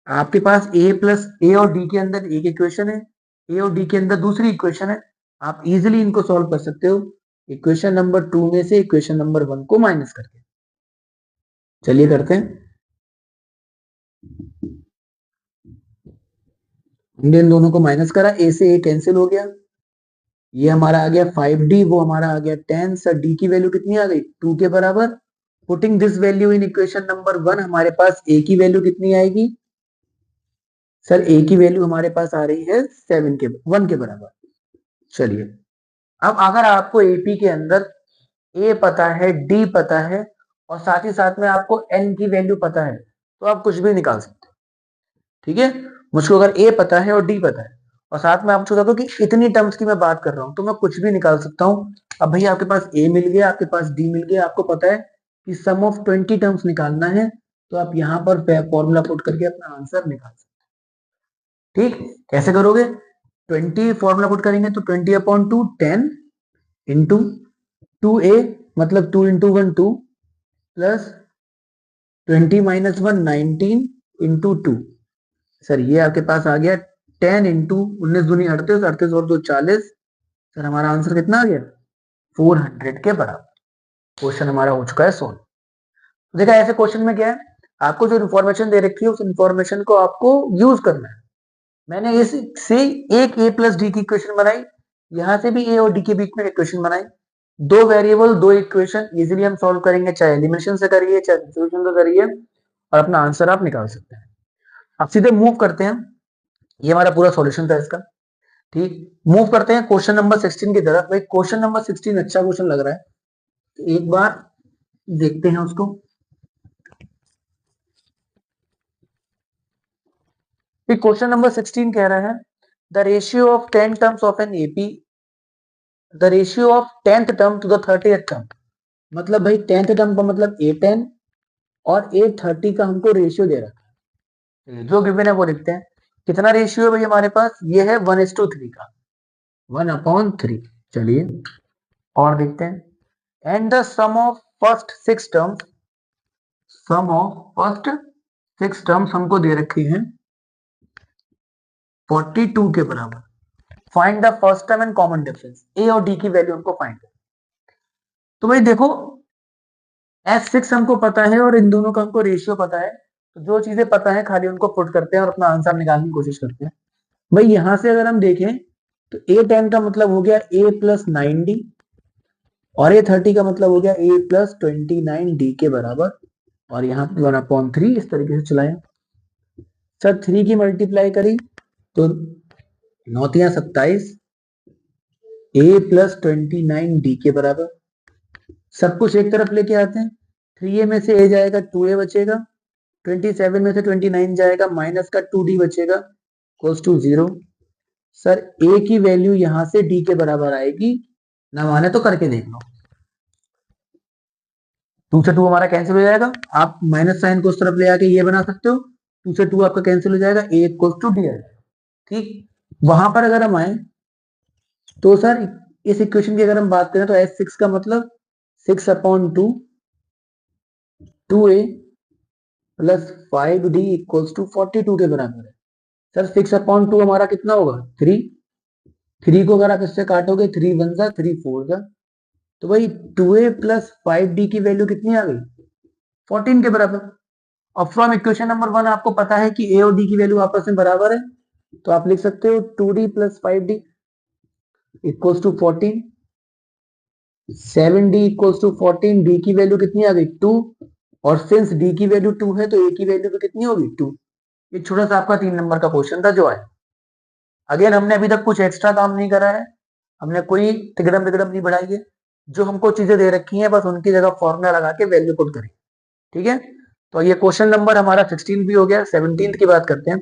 आपके पास a प्लस ए और d के अंदर एक इक्वेशन है, a और d के अंदर दूसरी इक्वेशन है, आप इजीली इनको सॉल्व कर सकते हो इक्वेशन नंबर 2 में से इक्वेशन नंबर 1 को माइनस करके। चलिए करते हैं। हमने इन दोनों को माइनस करा, a से a कैंसिल हो गया, ये हमारा आ गया 5d, वो हमारा आ गया 10। सर d की वैल्यू कितनी आ गई, 2 के बराबर। Putting this value in equation number 1, हमारे पास a की वैल्यू कितनी आएगी, सर a की वैल्यू हमारे पास आ रही है 1 के बराबर। चलिए, अब अगर आपको एपी के अंदर ए पता है, डी पता है, और साथ ही साथ में आपको एन की वैल्यू पता है, तो आप कुछ भी निकाल सकते हो। ठीक है, मुझको अगर ए पता है और डी पता है, और साथ में आपको बता दो कि इतनी टर्म्स की मैं बात कर रहा हूं, तो मैं कुछ भी निकाल सकता हूं। अब भैया आपके पास ए मिल गया, आपके पास डी मिल गया, आपको पता है कि सम ऑफ 20 टर्म्स निकालना है, तो आप यहां पर फॉर्मूला पुट करके अपना आंसर निकाल सकते हैं। ठीक, कैसे करोगे, 20 फॉर्मूला पुट करेंगे तो 20/2 10 इंटू 2a, मतलब 2 into 1 2, plus 20 minus 1 19 into 2। Sir ये आपके पास आ गया 10 इंटू 19 दूनी 38, 38 और 2 40। सर हमारा आंसर कितना आ गया, 400 के बराबर। क्वेश्चन हमारा हो चुका है सोल्व। देखा ऐसे क्वेश्चन में क्या है, आपको जो इन्फॉर्मेशन दे रखी है उस इन्फॉर्मेशन को आपको यूज करना है। मैंने इस से एक ए प्लस डी की इक्वेशन बनाई, यहां से भी ए और डी के बीच में इक्वेशन बनाई, दो वेरिएबल दो इक्वेशन इजीली हम सॉल्व करेंगे, चाहे एलिमिनेशन से करिए चाहे सब्स्टिट्यूशन से करिए, और अपना आंसर आप निकाल सकते हैं। अब सीधे मूव करते हैं, ये हमारा पूरा सॉल्यूशन था इसका। ठीक, मूव करते हैं क्वेश्चन नंबर 16 की तरफ। भाई क्वेश्चन नंबर 16 अच्छा क्वेश्चन लग रहा है, तो एक बार देखते हैं उसको। क्वेश्चन नंबर 16 कह रहा है the ratio of 10 terms of N AP the ratio of 10th term to the 30th term, मतलब भाई 10th टर्म का मतलब A10 और A30 का हमको रेशियो दे रखा है, जो गिवन है वो लिखते हैं। कितना रेशियो है भाई हमारे पास, ये है 1:3 का, 1/3। चलिए और देखते हैं। And the sum of first 6 terms, sum of first 6 terms हमको दे रखे हैं 42 के बराबर। Find the first term and common difference, a और डी की वैल्यू हमको फाइंड करनी। तो भाई देखो S6 हमको पता है और इन दोनों का हमको रेशियो पता है, तो जो चीजें पता है खाली उनको पुट करते हैं और अपना आंसर निकालने की कोशिश करते हैं। भाई यहां से अगर हम देखें तो A10 का मतलब हो गया A+9D और A30 का मतलब हो गया A+29D के बराबर, और यहाँ पे 1/3 इस तरीके से चलाएं। सर 3 की मल्टीप्लाई करी तो 9×3 = 27, A+29D के बराबर। सब कुछ एक तरफ लेके आते हैं, 3A में से A जाएगा 2A बचेगा, 27 में से 29 जाएगा माइनस का 2D बचेगा, इक्वल्स टू 0। सर A की वैल्यू यहां से D के बराबर आएगी, ना माने तो करके देख लो। 2 से 2 हमारा कैंसिल हो जाएगा, आप माइनस साइन को उस तरफ ले आके ये बना सकते हो, 2 से 2 आपका कैंसिल हो जाएगा, A इक्वल्स टू D आएगा। ठीक, वहां पर अगर हम आए तो सर इस इक्वेशन की अगर हम बात करें तो S6 का मतलब 6/2 2A plus 5D equals to 42 के बराबर है। सर 6/2 हमारा कितना होगा 3, 3 को अगर आप इससे काटोगे 3 1 जा 3 4 जा, तो भाई 2A प्लस 5D की वैल्यू कितनी आ गई 14 के बराबर। अब फ्रॉम इक्वेशन नंबर 1 आपको पता है कि A और D की वैल्यू आपस में बराबर है, तो आप लिख सकते हो 2D plus 5D equals to 14, 7D equals to 14, D की वैल्यू कितनी आ गई 2, और सिंस D की वैल्यू 2 है तो A की वैल्यू भी कितनी होगी 2। ये छोटा सा आपका 3 नंबर का क्वेश्चन था जो आया। अगेन हमने अभी तक कुछ एक्स्ट्रा काम नहीं करा है, हमने कोई तिगड़म बिगड़म नहीं बढ़ाई है, जो हमको चीजें दे रखी हैं बस उनकी जगह फॉर्मूला लगा के वैल्यू पुट करें। ठीक है, तो ये क्वेश्चन नंबर हमारा 16 भी हो गया। 17 की बात करते हैं।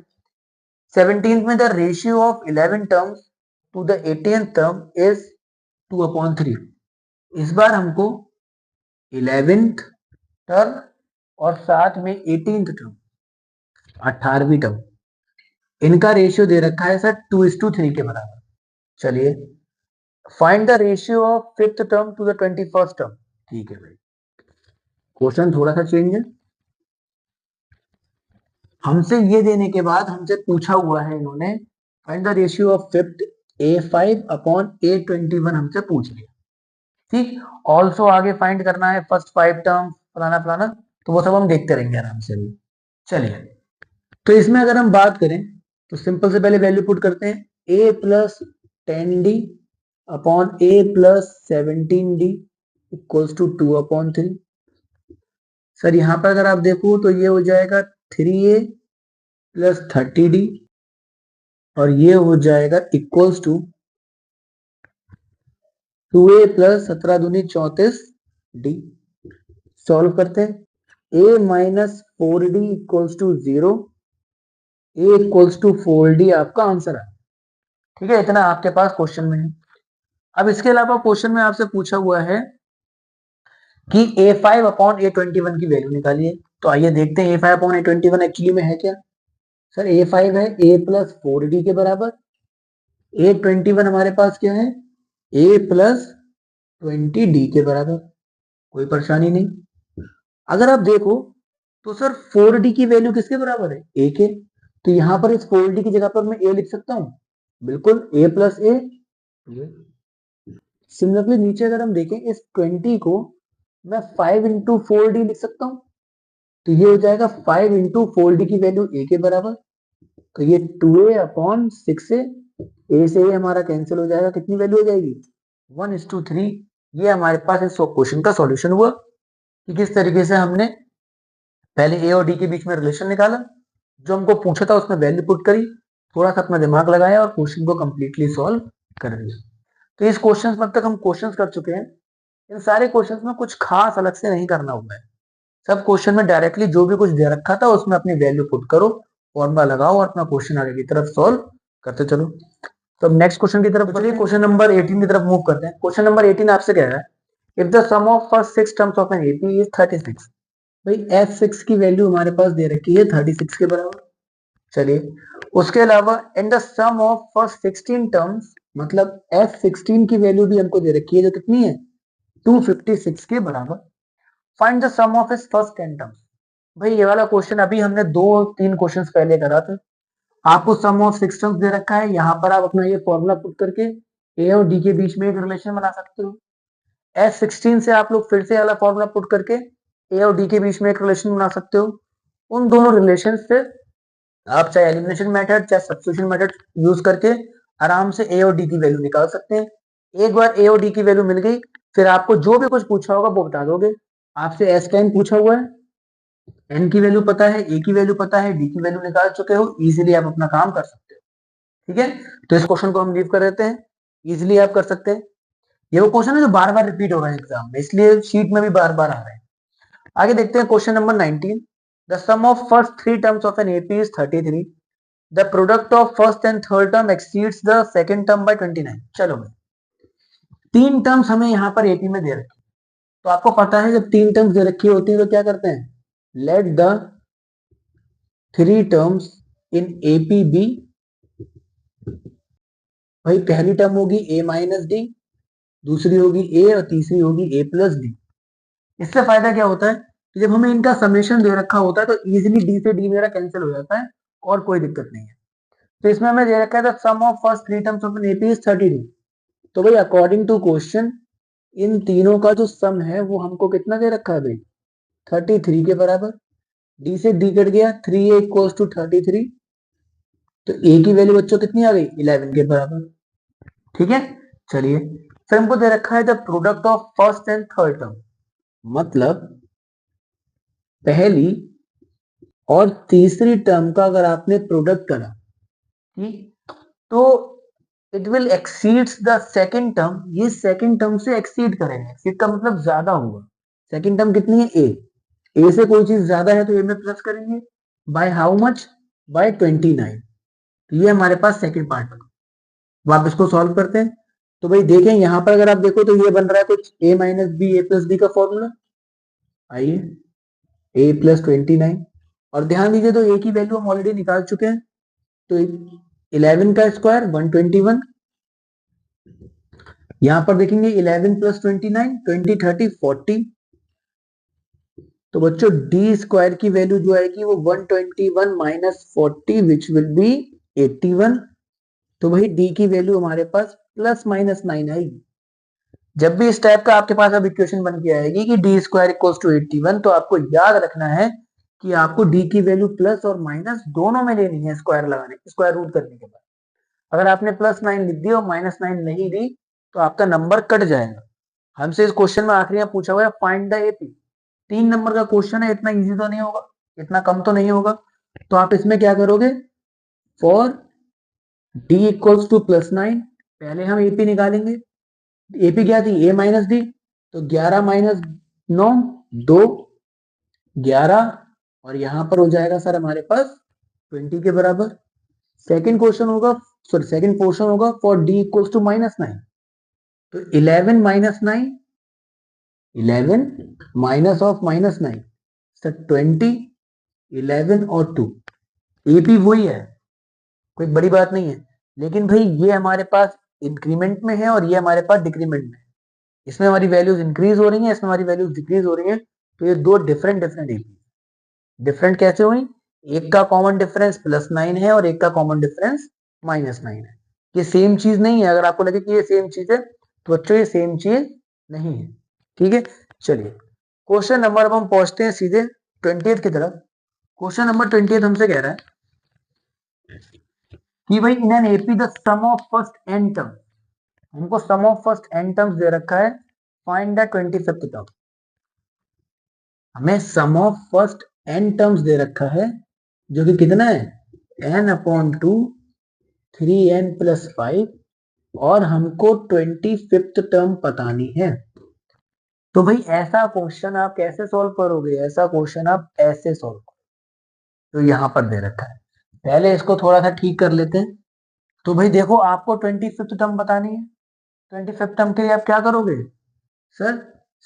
17 में the ratio of 11 terms to the 18th term is 2/3। इस बार हमको 11th टर्म और साथ में 18th टर्म 18वीं टर्म, इनका रेशियो दे रखा है सर 2:3 के बराबर। चलिए find the ratio of 5th term to the 21st term. ठीक है भाई, क्वेश्चन थोड़ा सा चेंज है। हमसे ये देने के बाद हमसे पूछा हुआ है इन्होंने find the ratio of 5th A5/A21 हमसे पूछ लिया। ठीक, ऑल्सो आगे फाइंड करना है फर्स्ट 5 टर्म फलाना फलाना, तो वो सब हम देखते रहेंगे आराम से भी। चलिए, तो इसमें अगर हम बात करें तो सिंपल से पहले वैल्यू पुट करते हैं, A+10D/A+17D इक्वल्स टू 2/3। सर यहां पर अगर आप देखो तो ये हो जाएगा 3A प्लस 30D और ये हो जाएगा इक्वल्स टू 2A प्लस 17 दूनी 34D। सॉल्व करते हैं, A-4D equals to 0, A equals to 4D आपका आंसर है। ठीक है, इतना आपके पास क्वेश्चन में है। अब इसके अलावा क्वेश्चन में आपसे पूछा हुआ है कि A5/A21 की वैल्यू निकालिए। तो आइए देखते हैं A5/A21 एक्चुअली में है क्या। सर A5 है A+4D के बराबर, A21 हमारे पास क्या है A+20D के बराबर, कोई परेशानी नहीं। अगर आप देखो तो सर 4D की वैल्यू किसके बराबर है A के, तो यहां पर इस 4D की जगह पर मैं A लिख सकता हूं, बिल्कुल A+A। सिमिलरली नीचे अगर हम देखें इस 20 को मैं 5×4D लिख सकता हूं, तो ये हो जाएगा 5×4D की वैल्यू A के बराबर, तो ये 2A/6A, A से A हमारा कैंसिल हो जाएगा, कितनी वैल्यू हो जाएगी 1:3। ये हमारे पास इस क्वेश्चन का सॉल्यूशन हुआ कि किस तरीके से हमने पहले A और D के बीच में रिलेशन निकाला, जो हमको पूछा था उसमें वैल्यू पुट करी, थोड़ा सा अपना दिमाग लगाया और क्वेश्चन को कंप्लीटली सॉल्व कर दिया। तो इस क्वेश्चन अब तक हम क्वेश्चंस कर चुके हैं। इन सारे क्वेश्चंस में कुछ खास अलग से नहीं करना हुआ है, सब क्वेश्चन में डायरेक्टली जो भी कुछ दे रखा था उसमें अपनी वैल्यू पुट करो, फॉर्मूला लगाओ और अपना क्वेश्चन आगे की तरफ सॉल्व करते चलो। तो नेक्स्ट क्वेश्चन की तरफ चलिए, क्वेश्चन नंबर 18 की तरफ मूव करते हैं। क्वेश्चन नंबर 18 आपसे कह रहा है, if the sum of first 6 terms of N AP is 36। भाई f6 की वैल्यू हमारे पास दे रखी है 36 के बराबर। चलिए, उसके अलावा in the sum of first 16 terms, मतलब f16 की वैल्यू भी हमको दे रखी है, जो कितनी है 256 के बराबर। Find the sum of is first 10 terms. भाई ये वाला क्वेश्चन अभी हमने 2-3 क्वेश्चंस पहले करा था। आपको सम ऑफ 6 टर्म्स दे रखा है, यहाँ पर आप अपना ये फॉर्मूला पुट करके ए और डी के बीच में एक रिलेशन बना सकते हो। S16 से आप लोग फिर से वाला फॉर्मूला पुट करके ए और डी के बीच में एक रिलेशन बना सकते हो। उन दोनों रिलेशन से आप चाहे एलिमिनेशन मेथड चाहे सब्स्टिट्यूशन मेथड यूज करके आराम से ए और डी की वैल्यू निकाल सकते हैं। एक बार ए और डी की वैल्यू मिल गई, फिर आपको जो भी कुछ पूछा होगा वो बता दोगे। आपसे एस का एन पूछा हुआ है, एन की वैल्यू पता है, ए की वैल्यू पता है, डी की वैल्यू निकाल चुके हो, इजीली आप अपना काम कर सकते हो। ठीक है, तो इस क्वेश्चन को हम लीव कर देते हैं, इजीली आप कर सकते हैं। ये वो क्वेश्चन है जो बार बार रिपीट हो रहा है एग्जाम में, इसलिए शीट में भी बार बार आ रहे हैं। आगे देखते हैं question number 19। The sum of first 3 terms of N AP is 33। The product of first and third term exceeds the second term by 29। चलो भाई, 3 टर्म्स हमें यहाँ पर एपी में दे रखी, तो आपको पता है जब 3 टर्म्स दे रखी होती है तो क्या करते हैं, let the 3 terms in AP be. भाई पहली टर्म होगी a माइनस डी, दूसरी होगी a और तीसरी होगी a प्लस डी। इससे फायदा क्या होता है कि जब हमें इनका समेशन दे रखा होता है तो इजीली d से d मेरा कैंसिल हो जाता है और कोई दिक्कत नहीं है। तो इसमें हमें दे रखा है the sum of first 3 terms of N AP is 32। तो भाई अकॉर्डिंग टू क्वेश्चन इन तीनों का जो सम है वो हमको कितना दे रखा है भाई 33 के बराबर। d से d कट गया, 3a इक्वल्स टू 33, तो a की वैल्यू बच्चों कितनी आ गई 11 के बराबर। ठीक है, चलिए फिर हमको दे रखा है the product of first and third term, मतलब पहली और तीसरी टर्म का अगर आपने प्रोडक्ट करा, ठीक, तो it will exceeds the second term. ये सेकंड टर्म से एक्सीड करेंगे, एक्सीड का मतलब ज्यादा होगा। सेकंड टर्म कितनी है ए से कोई चीज ज्यादा है तो ए में प्लस करेंगे, बाय हाउ मच, बाय 29। तो ये हमारे पास सेकंड पार्ट है। अब आप इसको सॉल्व करते हैं तो भाई देखें यहां पर अगर आप देखो तो ये बन रहा है कुछ a minus b a plus b का फॉर्मूला। आइए, a प्लस 29, और ध्यान दीजिए तो a की वैल्यू हम ऑलरेडी निकाल चुके हैं। तो 11 का स्क्वायर 121, यहां पर देखेंगे 11 प्लस 29 20 30 40। तो बच्चों डी स्क्वायर की वैल्यू जो आएगी वो 121 माइनस 40 विच विल बी 81। तो भाई डी की वैल्यू हमारे पास प्लस माइनस 9 आएगी। जब भी इस टाइप का आपके पास अब इक्वेशन बन के आएगी कि डी स्क्वायर इक्वल्स टू 81, तो आपको याद रखना है कि आपको डी की वैल्यू प्लस और माइनस दोनों में लेनी है स्क्वायर लगाने, स्क्वायर रूट करने के बाद। अगर आपने प्लस 9 लिख दी और माइनस 9 नहीं दी तो आपका नंबर कट जाएगा। हमसे इस क्वेश्चन में आखिरी पूछा हुआ है फाइंड द एपी। 3 नंबर का क्वेश्चन है, इतना इजी तो नहीं होगा, इतना कम तो नहीं होगा। तो आप इसमें क्या करोगे, for d equals two plus 9 पहले हम एपी निकालेंगे। एपी क्या थी ए माइनस डी, तो 11 माइनस 9 2, 11, और यहां पर हो जाएगा सर हमारे पास 20 के बराबर। सेकंड क्वेश्चन होगा, सॉरी सेकंड पोर्शन होगा for d equals to minus 9, तो 11 minus 9, 11 minus of minus 9 sir 20, 11 और 2। एपी वही है, कोई बड़ी बात नहीं है, लेकिन भाई ये हमारे पास इंक्रीमेंट में है और ये हमारे पास डिक्रीमेंट में है। इसमें हमारी वैल्यूज इंक्रीज हो रही हैं, इसमें हमारी वैल्यूज डिक्रीज हो रही हैं। तो ये दो डिफरेंट डिफरेंट एपी, डिफरेंट कैसे हुई, एक का कॉमन डिफरेंस प्लस 9 है और एक का कॉमन डिफरेंस माइनस 9 है। ये सेम चीज नहीं है, अगर आपको लगे कि ये सेम चीज है तो बच्चों ये सेम चीज नहीं है। ठीक है, चलिए क्वेश्चन नंबर, अब हम पहुंचते हैं सीधे 20th की तरफ। क्वेश्चन नंबर 20th हमसे कह रहा है कि भाई in an AP the sum of first n term, हमको sum of first n terms दे रखा है, फाइंड द 25th टर्म। हमें sum of first n terms दे रखा है जो कि कितना है n/2 3n + 5, और हमको 25th टर्म बतानी है। तो भाई ऐसा क्वेश्चन आप कैसे सॉल्व करोगे, ऐसा क्वेश्चन आप ऐसे सॉल्व करो। तो यहां पर दे रखा है, पहले इसको थोड़ा सा ठीक कर लेते हैं। तो भाई देखो आपको 25th टर्म बतानी है। 25th टर्म के लिए आप क्या करोगे सर,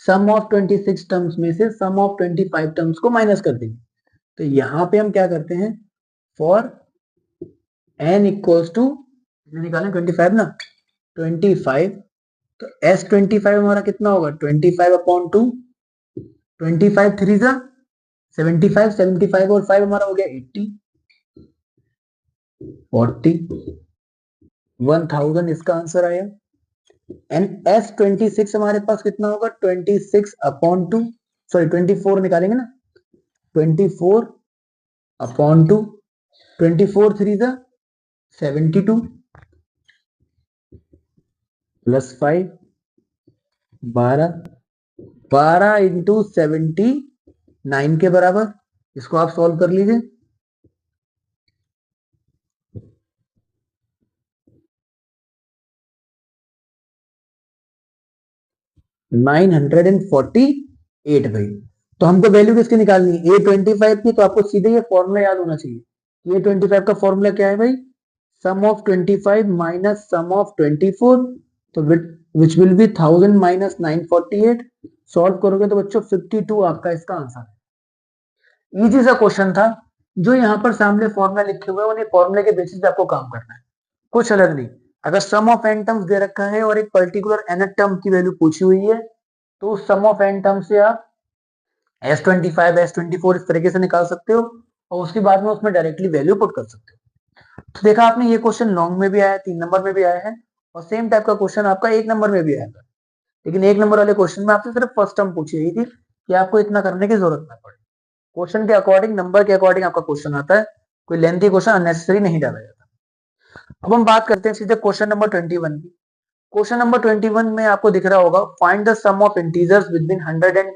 सम ऑफ 26 टर्म्स में से सम ऑफ 25 टर्म्स को माइनस कर देंगे। तो यहां पे हम क्या करते हैं, फॉर n इक्वल्स टू निकालें 25 ना, 25, तो S25 हमारा कितना होगा 25/2, 25 3 जा 75, 75 और 5 हमारा हो गया 80, 40, 1000 इसका आंसर आया। एंड S26 हमारे पास कितना होगा 26/2, सॉरी 24 निकालेंगे ना, 24/2, 24 3 जा 72 प्लस 5 12, 12 इंटू 79 के बराबर। इसको आप सॉल्व कर लीजिए। 948 भाई। तो हमको वैल्यू किसकी निकालनी है A25 की, तो आपको सीधे ये फॉर्मूला याद होना चाहिए। A25 का फॉर्मूला क्या है भाई, सम ऑफ 25 माइनस सम ऑफ 24, तो which will be 1000 minus 948। Solve करोगे तो बच्चों 52 आपका इसका आंसर है। इजी सा क्वेश्चन था। जो यहाँ पर सामने फॉर्मूला लिखे हुए हैं उन्हें फॉर्मूले के बेसिस पे आपको काम करना है, कुछ अलग नहीं। अगर सम ऑफ एन टर्म्स दे रखा है और एक पर्टिकुलर एन टर्म की वैल्यू पूछी हुई है, तो सम ऑफ एन टर्म से आप S25 S24 इस तरीके से निकाल सकते हो, और उसके बाद में उसमें डायरेक्टली वैल्यू पुट कर सकते हो। तो देखा आपने, ये क्वेश्चन लॉन्ग में भी आया है, 3 नंबर में भी आया है, और सेम टाइप का क्वेश्चन आपका 1 नंबर में भी आया था। लेकिन 1 नंबर वाले क्वेश्चन में आपसे सिर्फ फर्स्ट टर्म पूछी गई थी कि आपको इतना करने की जरूरत ना पड़े। क्वेश्चन के अकॉर्डिंग, नंबर के अकॉर्डिंग आपका क्वेश्चन आता है, कोई लेंथी क्वेश्चन अननेसेसरी नहीं डाला जाता। अब हम बात करते हैं सीधे क्वेश्चन नंबर 21 की। क्वेश्चन नंबर 21 में आपको दिख रहा होगा, find the sum of integers between 100 and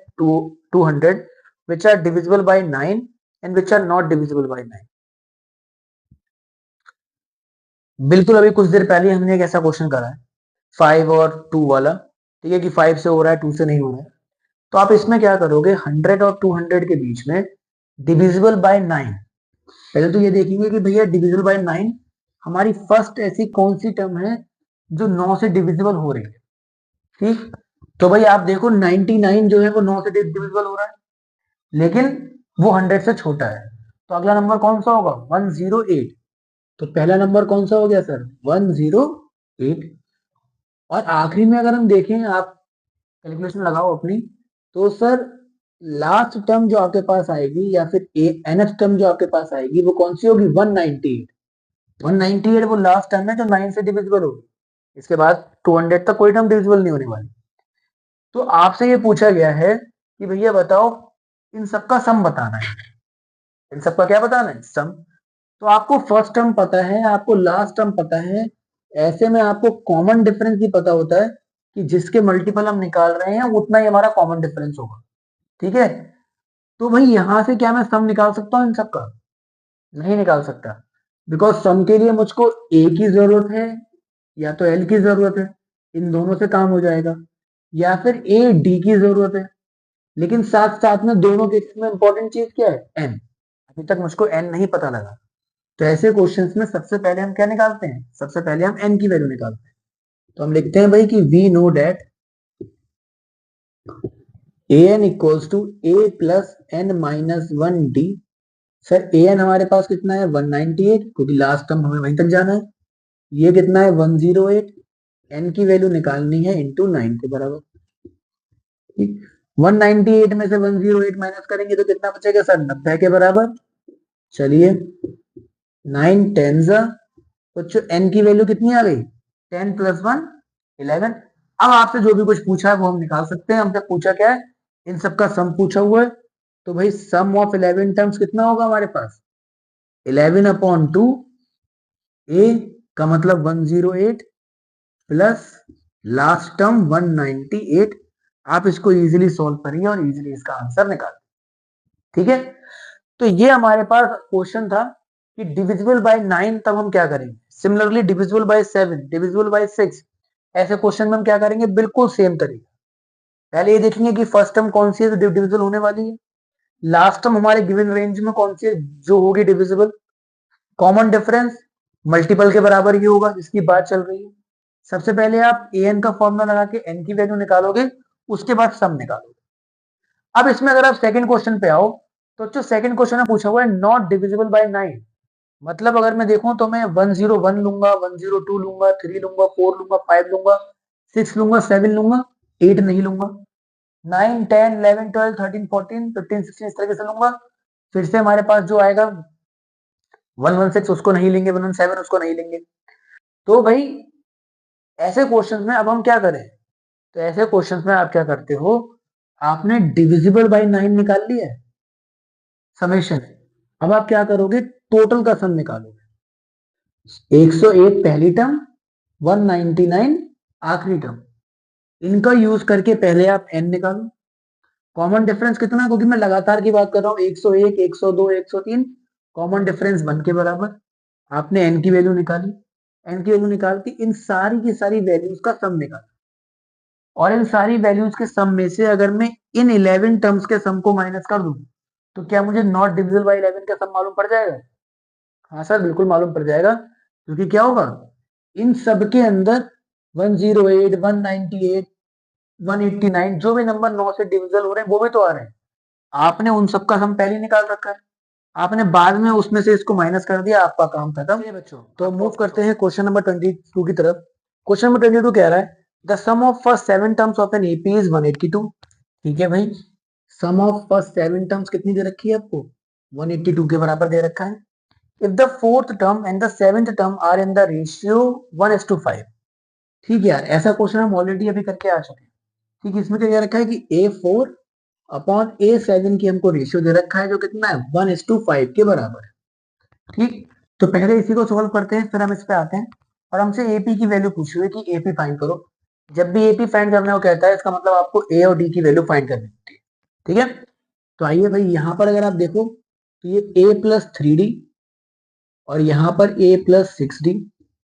200 which are divisible by 9 and which are not divisible by 9। बिल्कुल अभी कुछ देर पहले हमने एक ऐसा क्वेश्चन करा है 5 और 2 वाला, ठीक है, कि 5 से हो रहा है 2 से नहीं हो रहा है। तो आप इसमें क्या करोगे, 100 और 200 के बीच में डिविजिबल बाय 9। पहले तो ये देखेंगे कि भैया डिविजिबल बाय 9 हमारी फर्स्ट ऐसी कौन सी टर्म है जो 9 से डिविजिबल हो रही है। ठीक, तो भाई आप देखो 99 जो है वो 9 से डिविजिबल हो रहा है, लेकिन वो 100 से छोटा है। तो अगला नंबर कौन सा होगा 108। तो पहला नंबर कौन सा हो गया सर 108। और आखिरी में अगर हम देखें, आप कैलकुलेशन लगाओ अपनी, तो सर लास्ट टर्म जो आपके पास आएगी या फिर एनएफ टर्म जो आपके पास आएगी वो कौन सी होगी 198। 198 वो लास्ट टर्म है जो 9 से डिविजिबल होगी। इसके बाद 200 तक कोई टर्म डिविजिबल नहीं होने वाली। तो आपसे ये पूछा गया है कि भैया बताओ इन सबका सम बताना है। इन सबका क्या बताना है, सम। तो आपको फर्स्ट टर्म पता है, आपको लास्ट टर्म पता है, ऐसे में आपको कॉमन डिफरेंस भी पता होता है कि जिसके मल्टीपल हम निकाल रहे हैं उतना ही हमारा कॉमन डिफरेंस होगा। ठीक है, तो भाई यहां से क्या मैं सम निकाल सकता हूँ इन सबका, नहीं निकाल सकता। बिकॉज सम के लिए मुझको ए की जरूरत है या तो एल की जरूरत है, इन दोनों से काम हो जाएगा, या फिर ए डी की जरूरत है। लेकिन साथ साथ में दोनों केसेस में इंपॉर्टेंट चीज क्या है एन। अभी तक मुझको एन नहीं पता लगा। तो ऐसे क्वेश्चंस में सबसे पहले हम क्या निकालते हैं, सबसे पहले हम एन की वैल्यू निकालते हैं। तो हम लिखते हैं भाई कि we know that a n equals to a plus n minus 1 d. Sir a n हमारे पास कितना है 198, क्योंकि लास्ट टर्म हमें वहीं तक जाना है। ये कितना है 108, एन की वैल्यू निकालनी है इंटू 9 के बराबर। ठीक, 198 में से 108 माइनस करेंगे तो कितना बचेगा सर 90 के बराबर। चलिए 9 10 बच्चों एन की वैल्यू कितनी आ गई 10 प्लस 1 11। अब आपसे जो भी कुछ पूछा है वो हम निकाल सकते हैं। हमसे पूछा क्या है, इन सबका सम पूछा हुआ है। तो भाई सम ऑफ 11 टर्म्स कितना होगा हमारे पास 11/2, ए का मतलब 108 प्लस लास्ट टर्म 198। आप इसको इजीली सॉल्व करिए और इजीली इसका आंसर निकालिए। ठीक है, तो ये हमारे पास क्वेश्चन था कि डिविजिबल बाय 9 तब हम क्या करेंगे। Similarly divisible by 7, divisible by 6, ऐसे क्वेश्चन में हम क्या करेंगे, बिल्कुल सेम तरीका। पहले ये देखेंगे कि फर्स्ट टर्म कौन सी है जो डिविजिबल होने वाली है, लास्ट टर्म हमारे गिवन रेंज में कौन सी है जो होगी डिविजिबल, कॉमन डिफरेंस, मल्टीपल के बराबर ये होगा जिसकी बात चल रही है। सबसे पहले आप an का फॉर्मूला लगा के n की वैल्यू निकालोगे, उसके बाद सम निकालोगे। अब इसमें अगर आप सेकंड क्वेश्चन पे आओ, तो जो सेकंड क्वेश्चन में पूछा हुआ है नॉट डिविजिबल बाय 9, मतलब अगर मैं देखूं तो मैं 101 लूंगा, 102 लूंगा, 3 लूंगा, 4 लूंगा, 5 लूंगा, 6 लूंगा, 7 लूंगा, 8 नहीं लूंगा, 9, 10, 11, 12, 13, 14, 15, 16 इस तरीके से लूंगा। फिर से हमारे पास जो आएगा 116 उसको नहीं लेंगे, 117 उसको नहीं लेंगे। तो भाई ऐसे क्वेश्चंस में अब हम क्या करें? तो ऐसे क्वेश्चंस में आप क्या करते हो, आपने डिविजिबल बाय 9 निकाल लिया है, समेशन। अब आप क्या करोगे, टोटल का सम निकालोगे। 101 पहली टर्म, 199 आखिरी टर्म, इनका यूज करके पहले आप n निकालो। कॉमन डिफरेंस कितना, क्योंकि मैं लगातार की बात कर रहा हूँ, 101, 102, 103, कॉमन डिफरेंस 1 के बराबर। आपने n की वैल्यू निकाली, n की वैल्यू निकाल के इन सारी की सारी वैल्यूज का सम निकाला, और इन सारी वैल्यूज के सम में से अगर मैं इन 11 टर्म्स के सम को माइनस कर दूं, तो क्या मुझे नॉट डिविजिबल बाय 11 का सम मालूम पड़ जाएगा? हाँ सर, बिल्कुल मालूम पड़ जाएगा, क्योंकि क्या होगा, इन सब के अंदर 108, 198, 189 जो भी नंबर 9 से डिविजल हो रहे हैं वो भी तो आ रहे हैं। आपने उन सब का सम पहले निकाल रखा है, आपने बाद में उसमें से इसको माइनस कर दिया, आपका काम खत्म। चलिए बच्चों, तो मूव करते हैं क्वेश्चन नंबर 22 की तरफ। क्वेश्चन नंबर 22 कह रहा है the sum of first 7 terms of N AP is 182। ठीक है भाई, सम ऑफ फर्स्ट 7 टर्म्स कितनी दे रखी है आपको? 182 के बराबर दे रखा है। If the fourth term and the seventh term are in the ratio 1:5। ठीक है यार, ऐसा क्वेश्चन हम ऑलरेडी अभी करके आ चुके हैं। ठीक है, इसमें क्या दे रखा है कि A4 अपॉन A7 की हमको रेशियो दे रखा है, जो कितना है 1:5 के बराबर है। ठीक, तो पहले इसी को सॉल्व करते हैं, फिर हम इस पे आते हैं। और हमसे एपी की वैल्यू पूछी हुई है कि एपी फाइंड करो। जब भी एपी फाइंड करने को कहता है, इसका मतलब आपको ए और डी की वैल्यू फाइंड करनी होती है। ठीक है, तो आइए भाई, यहां पर अगर आप देखो तो ये a+3d और यहाँ पर a+6d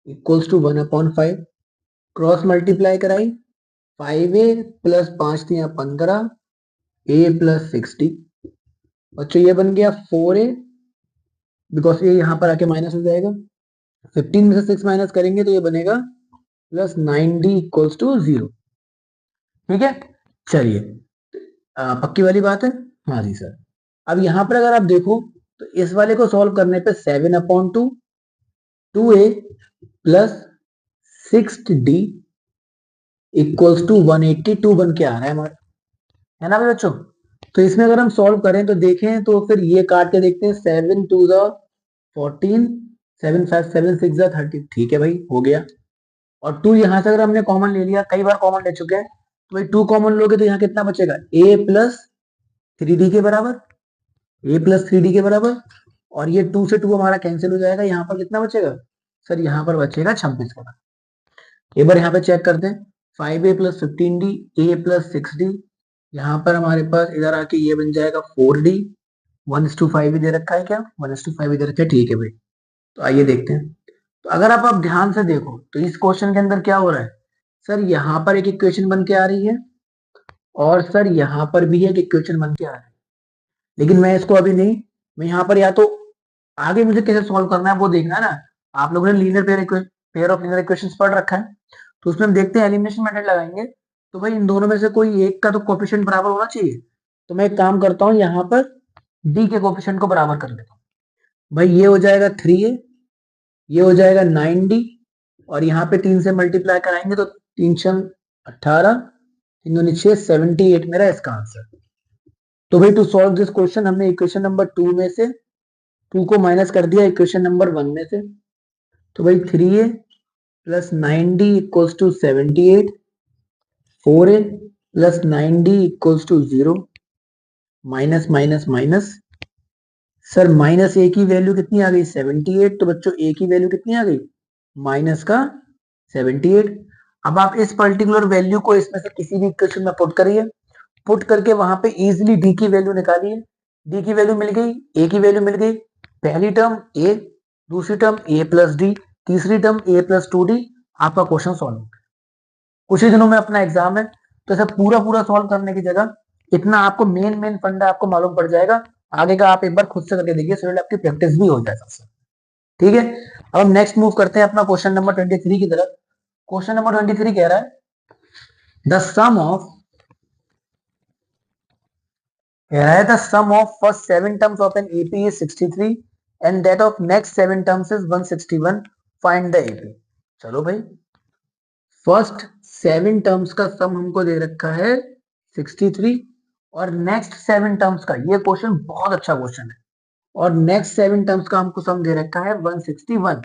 equals to 1/5, cross multiply कराई, 5a प्लस 5×3 = 15, a+6d। बच्चों ये बन गया 4a, बिकॉज ये यहाँ पर आके माइनस हो जाएगा। 15 में से 6 माइनस करेंगे तो ये बनेगा +9d इक्वल्स टू 0। ठीक है, चलिए, पक्की वाली बात है। हाँ जी सर। अब यहाँ पर अगर आप देखो तो इस वाले को सॉल्व करने पे 7/2 2a plus 6d equals to 182 बन के आ रहा है हमारा, है ना भाई बच्चों? तो इसमें अगर हम सॉल्व करें तो देखें तो फिर ये काट के देखते हैं, 7×2 = 14, 7×5 = 7, 6 = 30। ठीक है भाई, हो गया। और 2 यहाँ से अगर हमने कॉमन ले लिया, कई बार कॉमन ले चुके हैं, तो भाई 2 कॉमन लोगे तो यहाँ कितना बचेगा, a+3d के बराबर, a+3d के बराबर। और ये 2 से 2 हमारा कैंसिल हो जाएगा, यहाँ पर कितना बचेगा सर, यहाँ पर बचेगा 26 का। एक बार यहाँ पे चेक करते हैं, 5a+15d, a+6d, यहाँ पर हमारे पास इधर आके ये बन जाएगा 4d। 1:5 ही दे रखा है क्या, 1:5 ही दे रखा है, ठीक है भाई। तो आइए देखते हैं। तो अगर आप ध्यान से देखो तो इस क्वेश्चन के अंदर क्या हो रहा है, सर यहाँ पर एक इक्वेशन बन के आ रही है, और सर यहाँ पर भी एक इक्वेशन बन के आ रही है। लेकिन मैं इसको अभी नहीं, मैं यहाँ पर या तो आगे मुझे कैसे सॉल्व करना है वो देखना है ना। आप लोगों ने linear pair of linear equations पढ़ रखा है, तो उसमें हम देखते हैं एलिमिनेशन मेथड लगाएंगे। तो भाई इन दोनों में से कोई एक का तो कोएफिशिएंट बराबर होना चाहिए। तो मैं एक काम करता हूँ, यहाँ पर डी के कोएफिशिएंट को बराबर कर लेता हूँ। भाई ये हो जाएगा 3a, ये हो जाएगा 9d, और यहाँ पे 3 से मल्टीप्लाई कराएंगे तो 3×18, 3×6 = 78 मेरा इसका आंसर। तो भाई टू सॉल्व दिस क्वेश्चन हमने इक्वेशन नंबर 2 में से 2 को माइनस कर दिया इक्वेशन नंबर 1 में से। तो भाई 3a plus 9d equals to 78, 4a plus 9d equals to 0, minus minus minus. Sir minus a की वैल्यू कितनी आ गई, 78। तो बच्चों a की वैल्यू कितनी आ गई, माइनस का 78। अब आप इस पर्टिकुलर वैल्यू को इसमें से किसी भी इक्वेशन में पुट करिए, पुट करके वहां पे इजीली d की वैल्यू निकालिए। d की वैल्यू मिल गई, a की वैल्यू मिल गई, पहली टर्म a, दूसरी टर्म a+d, तीसरी टर्म a+2d। आपका क्वेश्चन सॉल्व हो गया। कुछ ही दिनों में अपना एग्जाम है, तो ऐसा पूरा पूरा सॉल्व करने की जगह इतना आपको मेन मेन फंडा आपको मालूम पड़ जाएगा। आगे का आप एक बार खुद से करके देखिए, सो आपकी प्रैक्टिस भी हो जाए सबसे। ठीक है, अब हम नेक्स्ट मूव करते हैं अपना क्वेश्चन नंबर 23 की तरफ। क्वेश्चन नंबर 23 कह रहा है द सम ऑफ, कह रहा है the sum of first 7 terms of N AP is 63 and that of next 7 terms is 161, find the AP. चलो भाई, फर्स्ट 7 टर्म्स का सम हमको दे रखा है 63 और नेक्स्ट 7 टर्म्स का, ये क्वेश्चन बहुत अच्छा क्वेश्चन है, और नेक्स्ट 7 टर्म्स का हमको सम दे रखा है 161।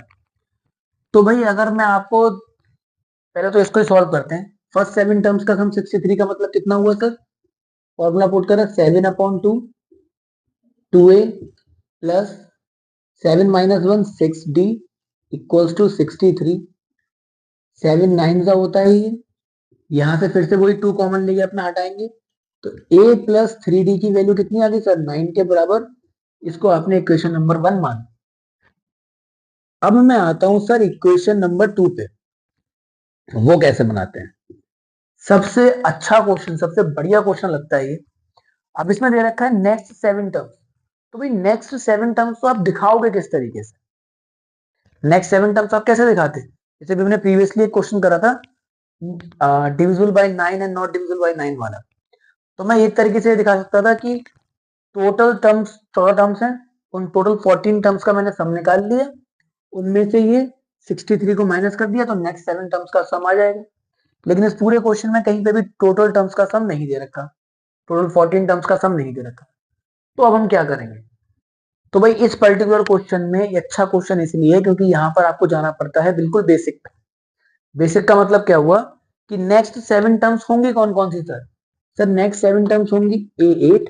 तो भाई अगर मैं आपको, पहले तो इसको ही सॉल्व करते हैं। फर्स्ट 7 टर्म्स का सम 63 का मतलब कितना हुआ सर? फॉर्मूला पुट करें 7/2 2a plus 7 minus 1 6d equals to 63। 7 9 का होता है ये, यहां से फिर से वही 2 कॉमन लेके अपना हटाएंगे, तो a प्लस 3d की वैल्यू कितनी आ गई सर? 9 के बराबर। इसको आपने इक्वेशन नंबर 1 मान। अब मैं आता हूं सर इक्वेशन नंबर 2 पे, वो कैसे बनाते हैं। सबसे अच्छा क्वेश्चन, सबसे बढ़िया क्वेश्चन लगता है ये। अब इसमें दे रखा है नेक्स्ट 7 टर्म्स, तो भाई नेक्स्ट 7 टर्म्स तो आप दिखाओगे किस तरीके से? नेक्स्ट 7 टर्म्स आप कैसे दिखाते? जैसे भी हमने प्रीवियसली एक क्वेश्चन करा था divisible by 9 and not divisible by 9 वाला, तो मैं एक तरीके से दिखा सकता था कि टोटल टर्म्स 14 टर्म्स हैं, उन टोटल 14 टर्म्स का मैंने सम निकाल लिया, उनमें से ये 63 को माइनस कर दिया, तो नेक्स्ट 7 टर्म्स का सम आ जाएगा। लेकिन इस पूरे क्वेश्चन में कहीं पे भी टोटल टर्म्स का सम नहीं दे रखा, टोटल 14 टर्म्स का सम नहीं दे रखा। तो अब हम क्या करेंगे? तो भाई इस पर्टिकुलर क्वेश्चन में ये अच्छा क्वेश्चन इसलिए है क्योंकि यहाँ पर आपको जाना पड़ता है बिल्कुल बेसिक पे। बेसिक का मतलब क्या हुआ कि नेक्स्ट 7 टर्म्स होंगी कौन कौन सी सर? सर नेक्स्ट 7 टर्म्स होंगी A8,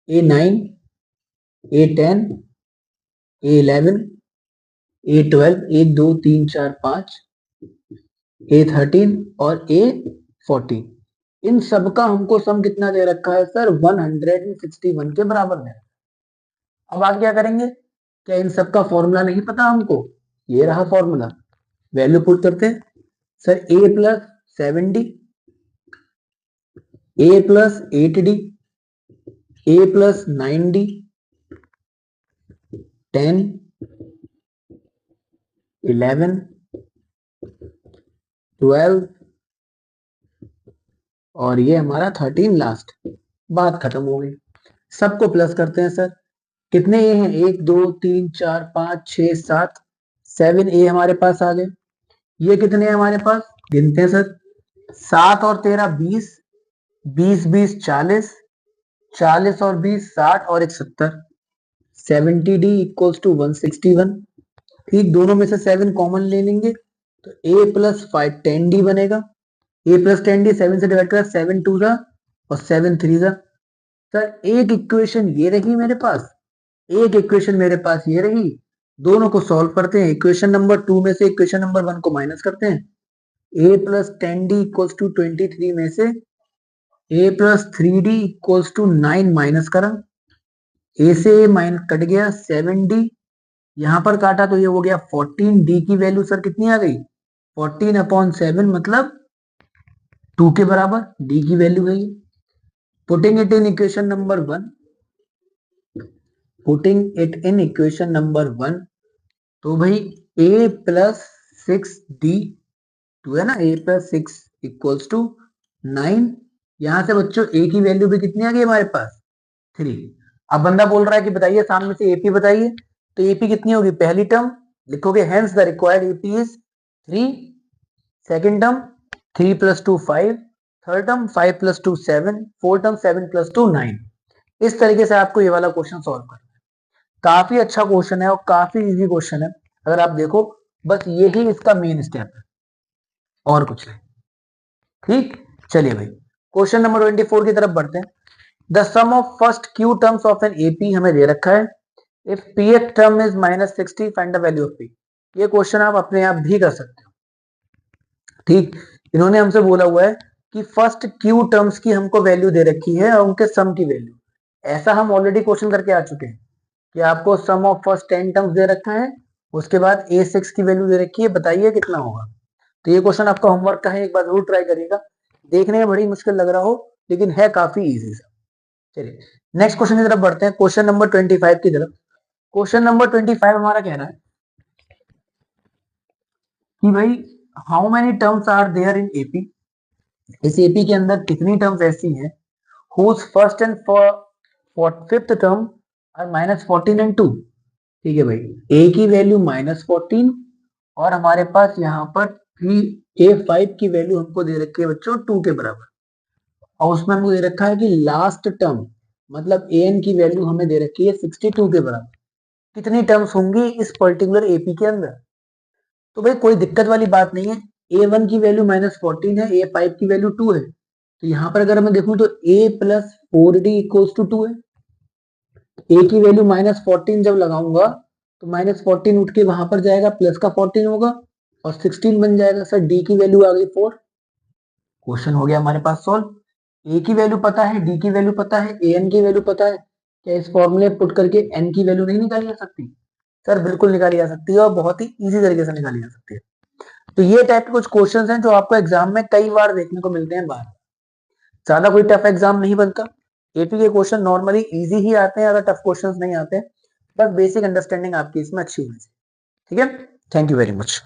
A9, A10, A11, A12, 1 2 3 4 5, A13 और A14। इन सबका हमको सम कितना दे रखा है सर? 161 के बराबर में। अब आगे क्या करेंगे? क्या इन सबका फॉर्मूला नहीं पता हमको? ये रहा फॉर्मूला, वैल्यू पुट करते हैं sir. A plus 7d, A plus 8d, A plus 9d, 10, 11, 12 और ये हमारा 13 लास्ट। बात खत्म हो गई। सबको प्लस करते हैं सर। कितने ए हैं? 1 2 3 4 5 6 7, 7 ए हमारे पास आ गए। ये कितने हैं हमारे पास? गिनते हैं सर। 7 और 13 20, 20 20 40, 40 और 20 60 और 1 70, 70d इक्वल्स टू 161। ठीक, दोनों में से 7 कॉमन ले लेंगे तो a प्लस 5 10d बनेगा। a प्लस 10d 7 से डिवाइड करा, 7 2 जा और 7 3 जा। सर एक इक्वेशन ये रही मेरे पास, एक इक्वेशन मेरे पास ये रही। दोनों को सॉल्व करते हैं। इक्वेशन नंबर 2 में से इक्वेशन नंबर 1 को माइनस करते हैं। a plus 10d equals to 23 में से a plus 3d equals to 9 minus करा, a से a माइनस कट गया, 7d यहां पर काटा तो ये हो गया 14। d की वैल्यू सर कितनी आ गई? 14/7 मतलब 2 के बराबर d की वैल्यू है ये। Putting it in equation number 1, putting it in equation number 1, तो भाई a प्लस 6d, 2 है ना, a प्लस 6 इक्वल्स टू 9। यहां से बच्चों a की वैल्यू भी कितनी आ गई हमारे पास? 3। अब बंदा बोल रहा है कि बताइए सामने से एपी बताइए, तो एपी कितनी होगी? पहली टर्म लिखोगे hence the required AP is 3, second term 3 plus 2 5, third term 5 plus 2 7, fourth term 7 plus 2 9। इस तरीके से आपको ये वाला क्वेश्चन सॉल्व करना है। काफी अच्छा क्वेश्चन है और काफी इजी क्वेश्चन है, अगर आप देखो बस यही इसका मेन स्टेप है और कुछ नहीं। ठीक, चलिए भाई क्वेश्चन नंबर 24 की तरफ बढ़ते हैं। The sum of first q terms of N AP हमें दे रखा है। If pth term is -60 find the value of p। ये क्वेश्चन आप अपने आप भी कर सकते हो। ठीक, इन्होंने हमसे बोला हुआ है कि फर्स्ट क्यू टर्म्स की हमको वैल्यू दे रखी है और उनके सम की वैल्यू। ऐसा हम ऑलरेडी क्वेश्चन करके आ चुके हैं कि आपको सम ऑफ फर्स्ट 10 टर्म्स दे रखा है, उसके बाद a6 की वैल्यू दे रखी है, बताइए कितना होगा। तो ये क्वेश्चन आपका होमवर्क का है, एक बार जरूर ट्राई करिएगा। देखने में बड़ी मुश्किल लग रहा हो लेकिन है काफी इजी सा। चलिए नेक्स्ट क्वेश्चन की तरफ बढ़ते हैं, क्वेश्चन नंबर 25 की तरफ। क्वेश्चन नंबर 25 हमारा कह रहा है कि भाई how many terms are there in AP, इस एपी के अंदर कितनी टर्म्स ऐसी हैं whose first and for fifth term are -14 and 2। ठीक है भाई, a की वैल्यू -14 और हमारे पास यहाँ पर भी a5 की वैल्यू हमको दे रखी है बच्चों 2 के बराबर, और उसमें हमको दे रखा है कि लास्ट टर्म मतलब an की वैल्यू हमें दे रखी है 62 के बराबर। कितनी टर्म्स होंगी इस पर्टिकुलर एपी के अंदर? तो भाई कोई दिक्कत वाली बात नहीं है, a1 की वैल्यू -14 है, a5 की वैल्यू 2 है, तो यहाँ पर अगर मैं देखूं तो a प्लस 4d=2 है। a की वैल्यू -14 जब लगाऊंगा तो -14 उठ के वहां पर जाएगा, प्लस का 14 होगा और 16 बन जाएगा। सर डी की वैल्यू आ गई 4। क्वेश्चन हो गया हमारे पास सॉल्व। ए की वैल्यू पता है, डी की वैल्यू पता है, ए एन की वैल्यू पता है, क्या इस फॉर्मूले पुट करके एन की वैल्यू नहीं निकाली जा सकती? सर बिल्कुल निकाली जा सकती है और बहुत ही इजी तरीके से निकाली जा सकती है। तो ये टाइप के कुछ क्वेश्चंस हैं जो आपको एग्जाम में कई बार देखने को मिलते हैं बाहर, ज्यादा कोई टफ एग्जाम नहीं बनता। एपी के क्वेश्चन नॉर्मली इजी ही आते हैं, ज्यादा टफ क्वेश्चंस नहीं आते हैं, बस बेसिक अंडरस्टैंडिंग आपकी इसमें अच्छी होनी चाहिए। ठीक है, थैंक यू वेरी मच।